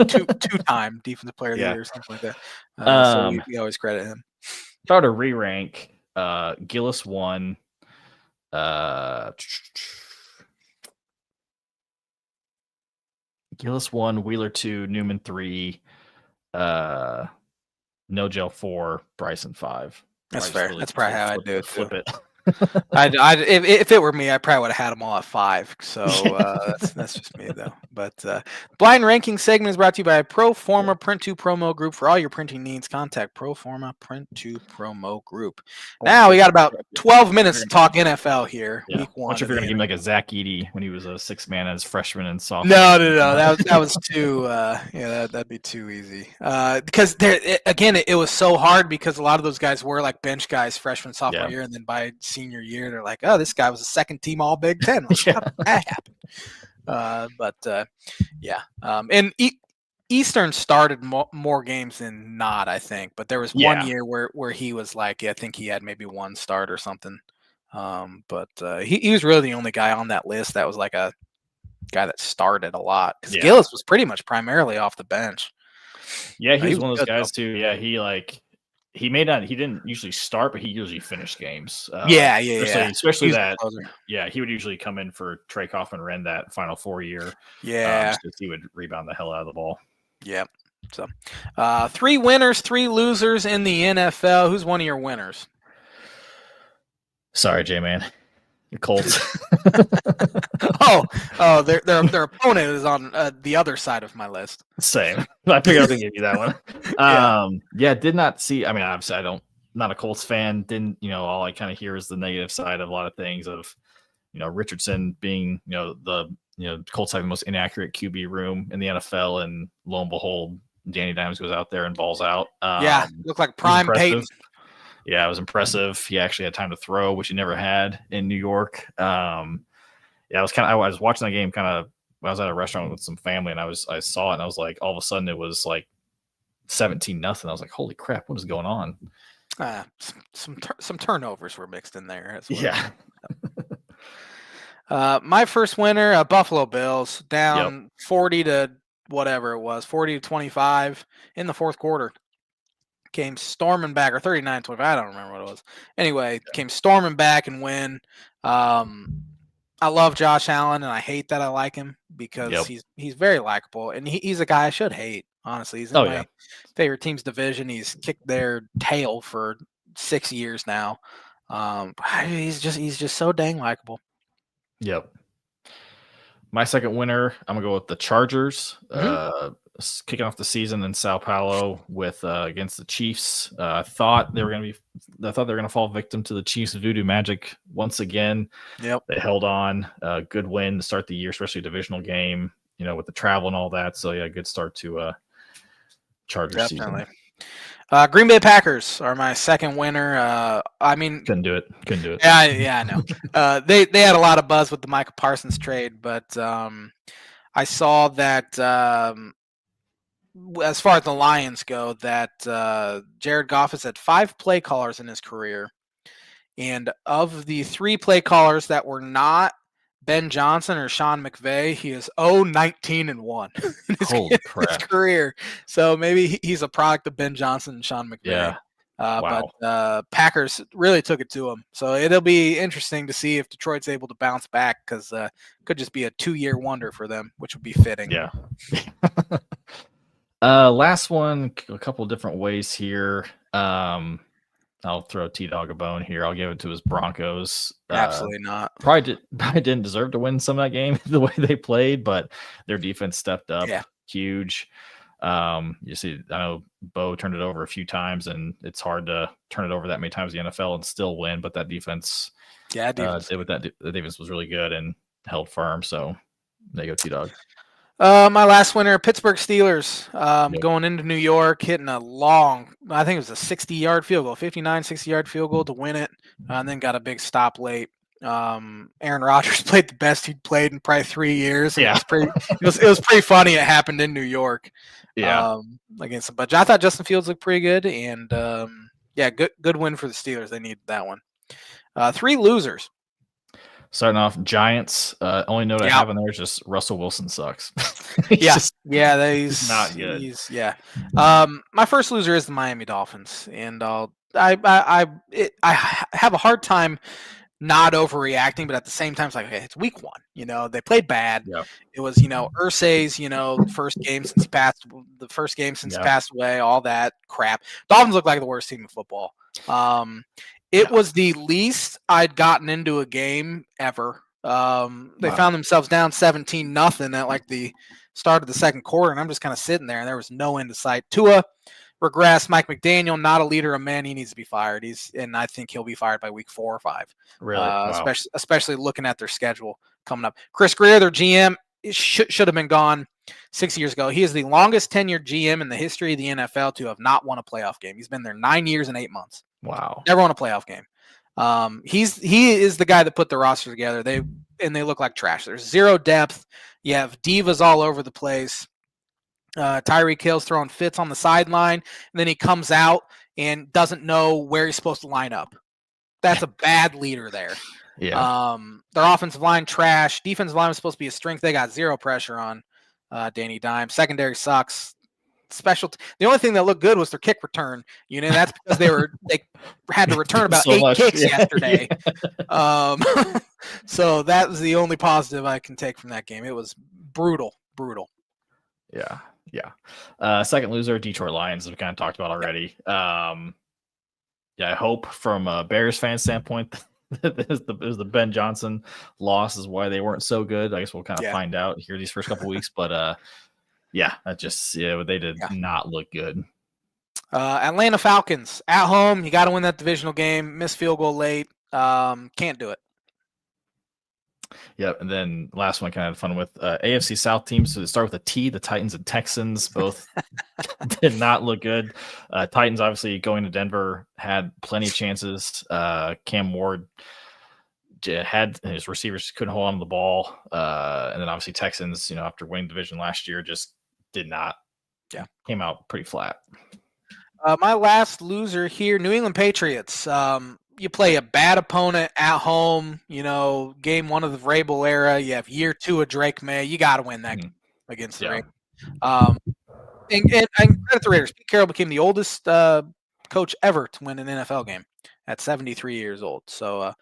two-time defensive player of the year or something like that. So we always credit him. If I were to re-rank, Gillis 1. Gillis 1, Wheeler 2, Newman 3, No Gel 4, Bryson 5. That's fair. That's probably how I do it. Flip it. If it were me, I probably would have had them all at 5. So that's just me though. But blind ranking segment is brought to you by Proforma Print 2 Promo Group. For all your printing needs, contact Proforma Print 2 Promo Group. Now we got about 12 minutes to talk NFL here. Yeah. Week 1. I wonder if you're gonna give me like a Zach Edey when he was a 6-man as freshman and sophomore. No. That was too. That'd be too easy. Because it was so hard because a lot of those guys were like bench guys freshman sophomore year, and then by senior year they're like, oh, this guy was a second team all Big Ten. How did that happen? And Eastern started more games than not, I think, but there was one year where he was like, I think he had maybe one start or something. But he was really the only guy on that list that was like a guy that started a lot because Gillis was pretty much primarily off the bench. Yeah, he was one of those guys too. Yeah, he didn't usually start, but he usually finished games. Especially that. Yeah, he would usually come in for Trey Kaufman-Renn that Final Four year. Yeah, he would rebound the hell out of the ball. Yeah. So, 3 winners, 3 losers in the NFL. Who's one of your winners? Sorry, J-Man. The Colts. Their opponent is on the other side of my list. Same. I figured I was gonna give you that one. Did not see. I mean, obviously, not a Colts fan. Didn't all I kind of hear is the negative side of a lot of things of Richardson being the Colts having the most inaccurate QB room in the NFL, and lo and behold, Danny Dimes goes out there and balls out. Looked like prime Peyton. Yeah, it was impressive. He actually had time to throw, which he never had in New York. I was watching that game kind of when I was at a restaurant with some family, and I saw it, and I was like, all of a sudden it was like 17-0. I was like, holy crap, what is going on? Some turnovers were mixed in there as well. Yeah. My first winner, Buffalo Bills, Yep. down 40 to whatever it was, 40 to 25 in the fourth quarter. Came storming back, or 39-25, I don't remember what it was. Anyway, came storming back and win. I love Josh Allen, and I hate that I like him because Yep. he's very likable, and he's a guy I should hate. Honestly, he's in Oh, my yeah. favorite team's division. He's kicked their tail for 6 years now. He's just so dang likable. Yep. My second winner, I'm gonna go with the Chargers. Kicking off the season in Sao Paulo with against the Chiefs. I thought they were gonna fall victim to the Chiefs' voodoo magic once again. Yep. They held on. Good win to start the year, especially a divisional game. With the travel and all that. So yeah, good start to Chargers Definitely. season. Green Bay Packers are my second winner. I mean, Couldn't do it. Yeah, I know. They had a lot of buzz with the Micah Parsons trade, but I saw that as far as the Lions go, that Jared Goff has had 5 play callers in his career, and of the 3 play callers that were not Ben Johnson or Sean McVay, he is 0-19-1 in Holy his crap. career. So maybe he's a product of Ben Johnson and Sean McVay. Yeah. Wow. But Packers really took it to him. So it'll be interesting to see if Detroit's able to bounce back, because could just be a 2-year wonder for them, which would be fitting. Yeah. Last one, a couple different ways here. I'll throw T-Dog a bone here. I'll give it to his Broncos. Absolutely not. Probably didn't deserve to win some of that game the way they played, but their defense stepped up huge. You see, I know Bo turned it over a few times, and it's hard to turn it over that many times in the NFL and still win, but that defense, did with that. The defense was really good and held firm. So there you go, T-Dog. My last winner, Pittsburgh Steelers, going into New York, hitting a long, I think it was a 60-yard field goal, 60-yard field goal to win it, and then got a big stop late. Aaron Rodgers played the best he'd played in probably 3 years. And it was pretty funny. It happened in New York. Against the budget. I thought Justin Fields looked pretty good, and good win for the Steelers. They needed that one. 3 losers. Starting off, Giants. Only note I have in there is just Russell Wilson sucks. He's not good. My first loser is the Miami Dolphins, and I have a hard time not overreacting, but at the same time, it's like, okay, it's week 1. They played bad. Yep. It was, Irsay's, first game since he passed away, all that crap. Dolphins look like the worst team in football. It was the least I'd gotten into a game ever. They found themselves down 17-0 at like the start of the second quarter, and I'm just kind of sitting there, and there was no end to sight. Tua regressed. Mike McDaniel, not a leader of men. He needs to be fired. And I think he'll be fired by week 4 or 5. Really? Especially looking at their schedule coming up. Chris Greer, their GM, should have been gone 6 years ago. He is the longest tenured GM in the history of the NFL to have not won a playoff game. He's been there 9 years and 8 months. Wow. Never won a playoff game. He is the guy that put the roster together. They look like trash. There's zero depth. You have divas all over the place. Tyreek Hill's throwing fits on the sideline, and then he comes out and doesn't know where he's supposed to line up. That's a bad leader there. Yeah. Their offensive line trash. Defensive line was supposed to be a strength. They got zero pressure on Danny Dimes. Secondary sucks. The only thing that looked good was their kick return. That's because they had to return about 8 kicks yesterday. So that was the only positive I can take from that game. It was brutal. Yeah. Second loser, Detroit Lions, we kind of talked about already. I hope from a Bears fan standpoint it was the Ben Johnson loss is why they weren't so good. I guess we'll kind of find out here these first couple weeks, but they did not look good. Atlanta Falcons at home. You got to win that divisional game. Missed field goal late. Can't do it. Yep, and then last one kind of fun with AFC South teams. So they start with a T. The Titans and Texans both did not look good. Titans obviously going to Denver had plenty of chances. Cam Ward had his receivers couldn't hold on to the ball, and then obviously Texans, after winning the division last year, just did not. Yeah, came out pretty flat. My last loser here, New England Patriots. you play a bad opponent at home. Game 1 of the Vrabel era. You have year 2 of Drake May. You got to win that against the Yeah. Raiders. And credit the Raiders. Pete Carroll became the oldest coach ever to win an NFL game at 73 years old. So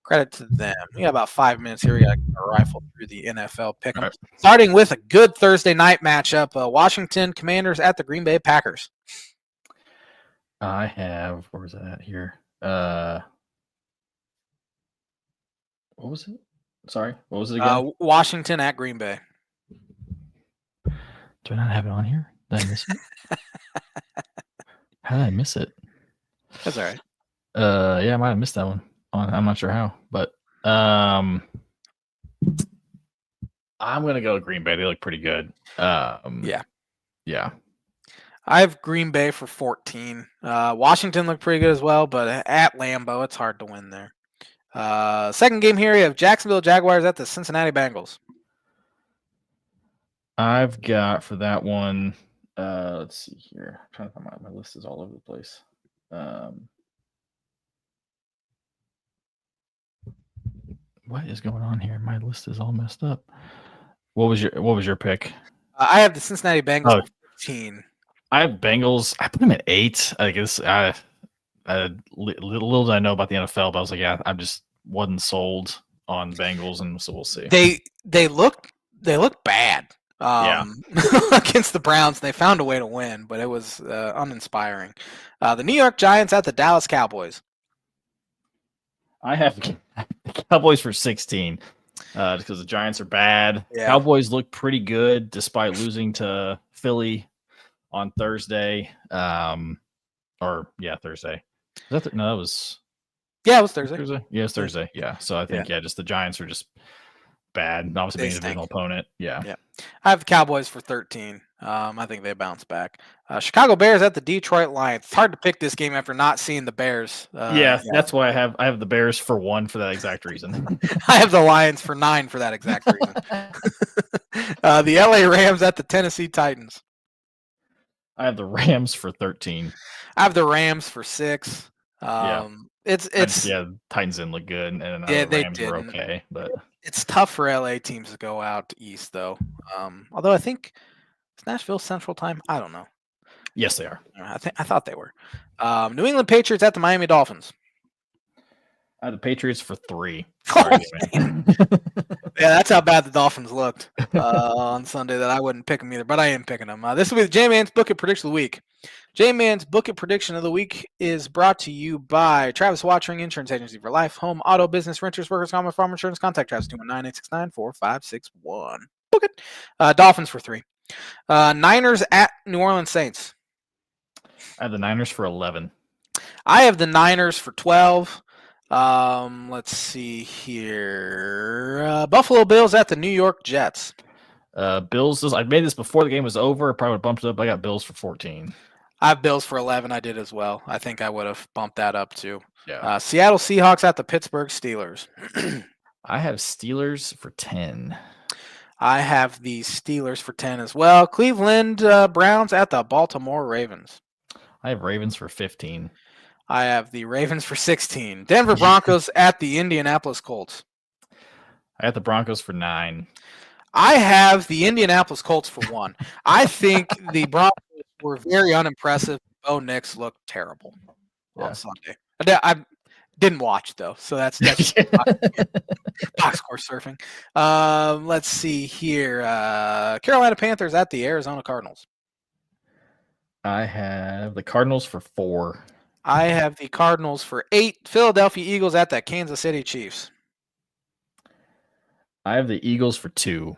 credit to them. We got about 5 minutes here. We got to rifle through the NFL pick'em. Right. Starting with a good Thursday night matchup: Washington Commanders at the Green Bay Packers. I have, where was that here? What was it? Sorry, what was it again? Washington at Green Bay. Do I not have it on here? Did I miss it? How did I miss it? That's all right. Yeah, I might have missed that one. I'm not sure how, but I'm gonna go Green Bay. They look pretty good. Yeah. I have Green Bay for 14. Washington looked pretty good as well, but at Lambeau, it's hard to win there. Second game here, you have Jacksonville Jaguars at the Cincinnati Bengals. I've got for that one, let's see here. I'm trying to find my list is all over the place. What is going on here? My list is all messed up. What was your pick? I have the Cincinnati Bengals at 15. I have Bengals. I put them at 8. I guess little did I know about the NFL, but I was like, yeah, I just wasn't sold on Bengals, and so we'll see. They look bad against the Browns. They found a way to win, but it was uninspiring. The New York Giants at the Dallas Cowboys. I have the Cowboys for 16 just because the Giants are bad. Yeah. Cowboys look pretty good despite losing to Philly on Thursday. Thursday. That was. Yeah, it was Thursday. Yeah, it's Thursday. Yeah, so I think just the Giants are just bad. Obviously, being a divisional opponent. Yeah. I have the Cowboys for 13. I think they bounce back. Chicago Bears at the Detroit Lions. It's hard to pick this game after not seeing the Bears. That's why I have the Bears for 1 for that exact reason. I have the Lions for 9 for that exact reason. The LA Rams at the Tennessee Titans. I have the Rams for 13. I have the Rams for 6. It's Titans didn't look good, and the Rams were okay, but it's tough for LA teams to go out east though. Although I think it's Nashville Central Time. I don't know. Yes, they are. I thought they were. New England Patriots at the Miami Dolphins. I have the Patriots for 3. Yeah, that's how bad the Dolphins looked on Sunday that I wouldn't pick them either, but I am picking them. This will be the J-Man's Book It Prediction of the Week. J-Man's Book It Prediction of the Week is brought to you by Travis Watchering Insurance Agency for life, home, auto, business, renters, workers, common, farm insurance. Contact Travis 219-869-4561. Book it. Dolphins for 3. Niners at New Orleans Saints. I have the Niners for 11. I have the Niners for 12. Let's see here. Buffalo Bills at the New York Jets. Bills. I made this before the game was over. I probably would have bumped it up. I got Bills for 14. I have Bills for 11. I did as well. I think I would have bumped that up too. Yeah. Seattle Seahawks at the Pittsburgh Steelers. I have Steelers for 10. I have the Steelers for 10 as well. Cleveland Browns at the Baltimore Ravens. I have Ravens for 15. I have the Ravens for 16. Denver Broncos at the Indianapolis Colts. I have the Broncos for 9. I have the Indianapolis Colts for 1. I think the Broncos were very unimpressive. Bo Nix looked terrible on Sunday. I didn't watch though, so that's box score surfing. Let's see here. Carolina Panthers at the Arizona Cardinals. I have the Cardinals for 4. I have the Cardinals for 8. Philadelphia Eagles at the Kansas City Chiefs. I have the Eagles for 2.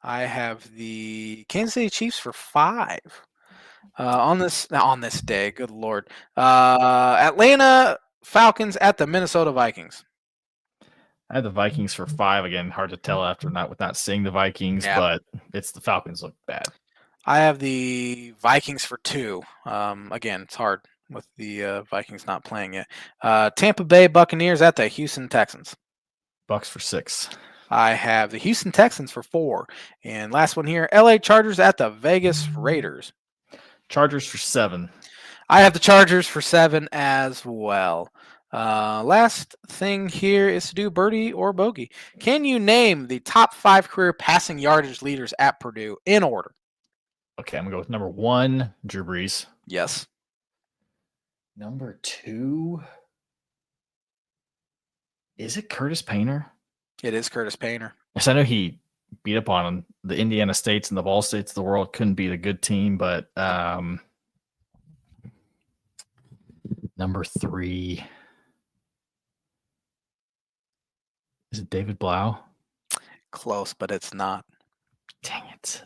I have the Kansas City Chiefs for 5. On this day, good Lord. Atlanta Falcons at the Minnesota Vikings. I have the Vikings for 5. Again, hard to tell after not seeing the Vikings, but it's the Falcons look bad. I have the Vikings for 2. Again, it's hard with the Vikings not playing yet. Tampa Bay Buccaneers at the Houston Texans. Bucks for 6. I have the Houston Texans for 4. And last one here, LA Chargers at the Vegas Raiders. Chargers for 7. I have the Chargers for 7 as well. Last thing here is to do birdie or bogey. Can you name the top 5 career passing yardage leaders at Purdue in order? Okay, I'm gonna go with number 1, Drew Brees. Yes. Number 2, is it Curtis Painter? It is Curtis Painter. Yes, I know he beat up on the Indiana States and the Ball States of the world. Couldn't beat a good team, but number 3, is it David Blau? Close, but it's not. Dang it.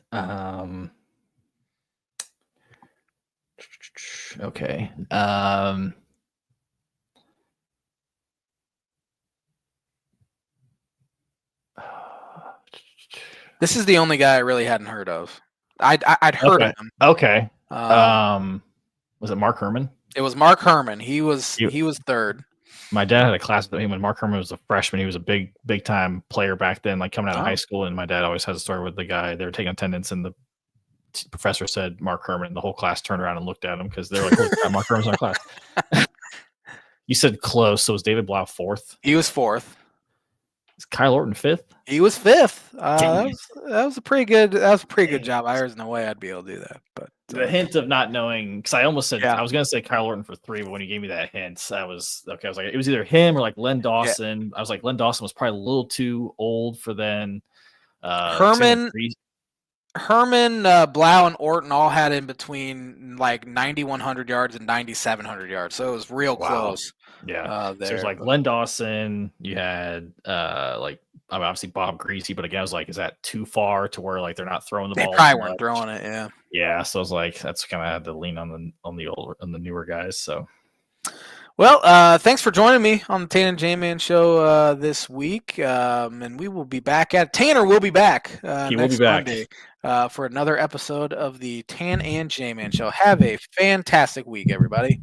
Okay. This is the only guy I really hadn't heard of. I'd heard of him. Okay. Was it Mark Herman? It was Mark Herman. He was third. My dad had a class with him when Mark Herman was a freshman. He was a big time player back then, like coming out of high school. And my dad always has a story with the guy. They were taking attendance, and the professor said Mark Herman, and the whole class turned around and looked at him because they're like, "Holy crap, Mark Herman's in our class." You said close, so was David Blau 4th? He was 4th. Is Kyle Orton 5th? He was 5th. That was a pretty good. That was a pretty good job. There's no way I'd be able to do that. But the hint of not knowing, because I almost said I was going to say Kyle Orton for 3, but when you gave me that hint, I was okay. I was like, it was either him or like Len Dawson. Yeah. I was like, Len Dawson was probably a little too old for then. Herman, Blau, and Orton all had in between like 9,100 yards and 9,700 yards, so it was real close. Yeah, so it was like Len Dawson. You had obviously Bob Greasy, but again, I was like, is that too far to where like they're not throwing the ball? They probably weren't throwing it. Yeah. Yeah, so I was like, that's kind of had to lean on the newer guys. So. Well, thanks for joining me on the Tan and J-Man show this week, and we will be back at Tanner will be back next Monday for another episode of the Tan and J-Man show. Have a fantastic week, everybody.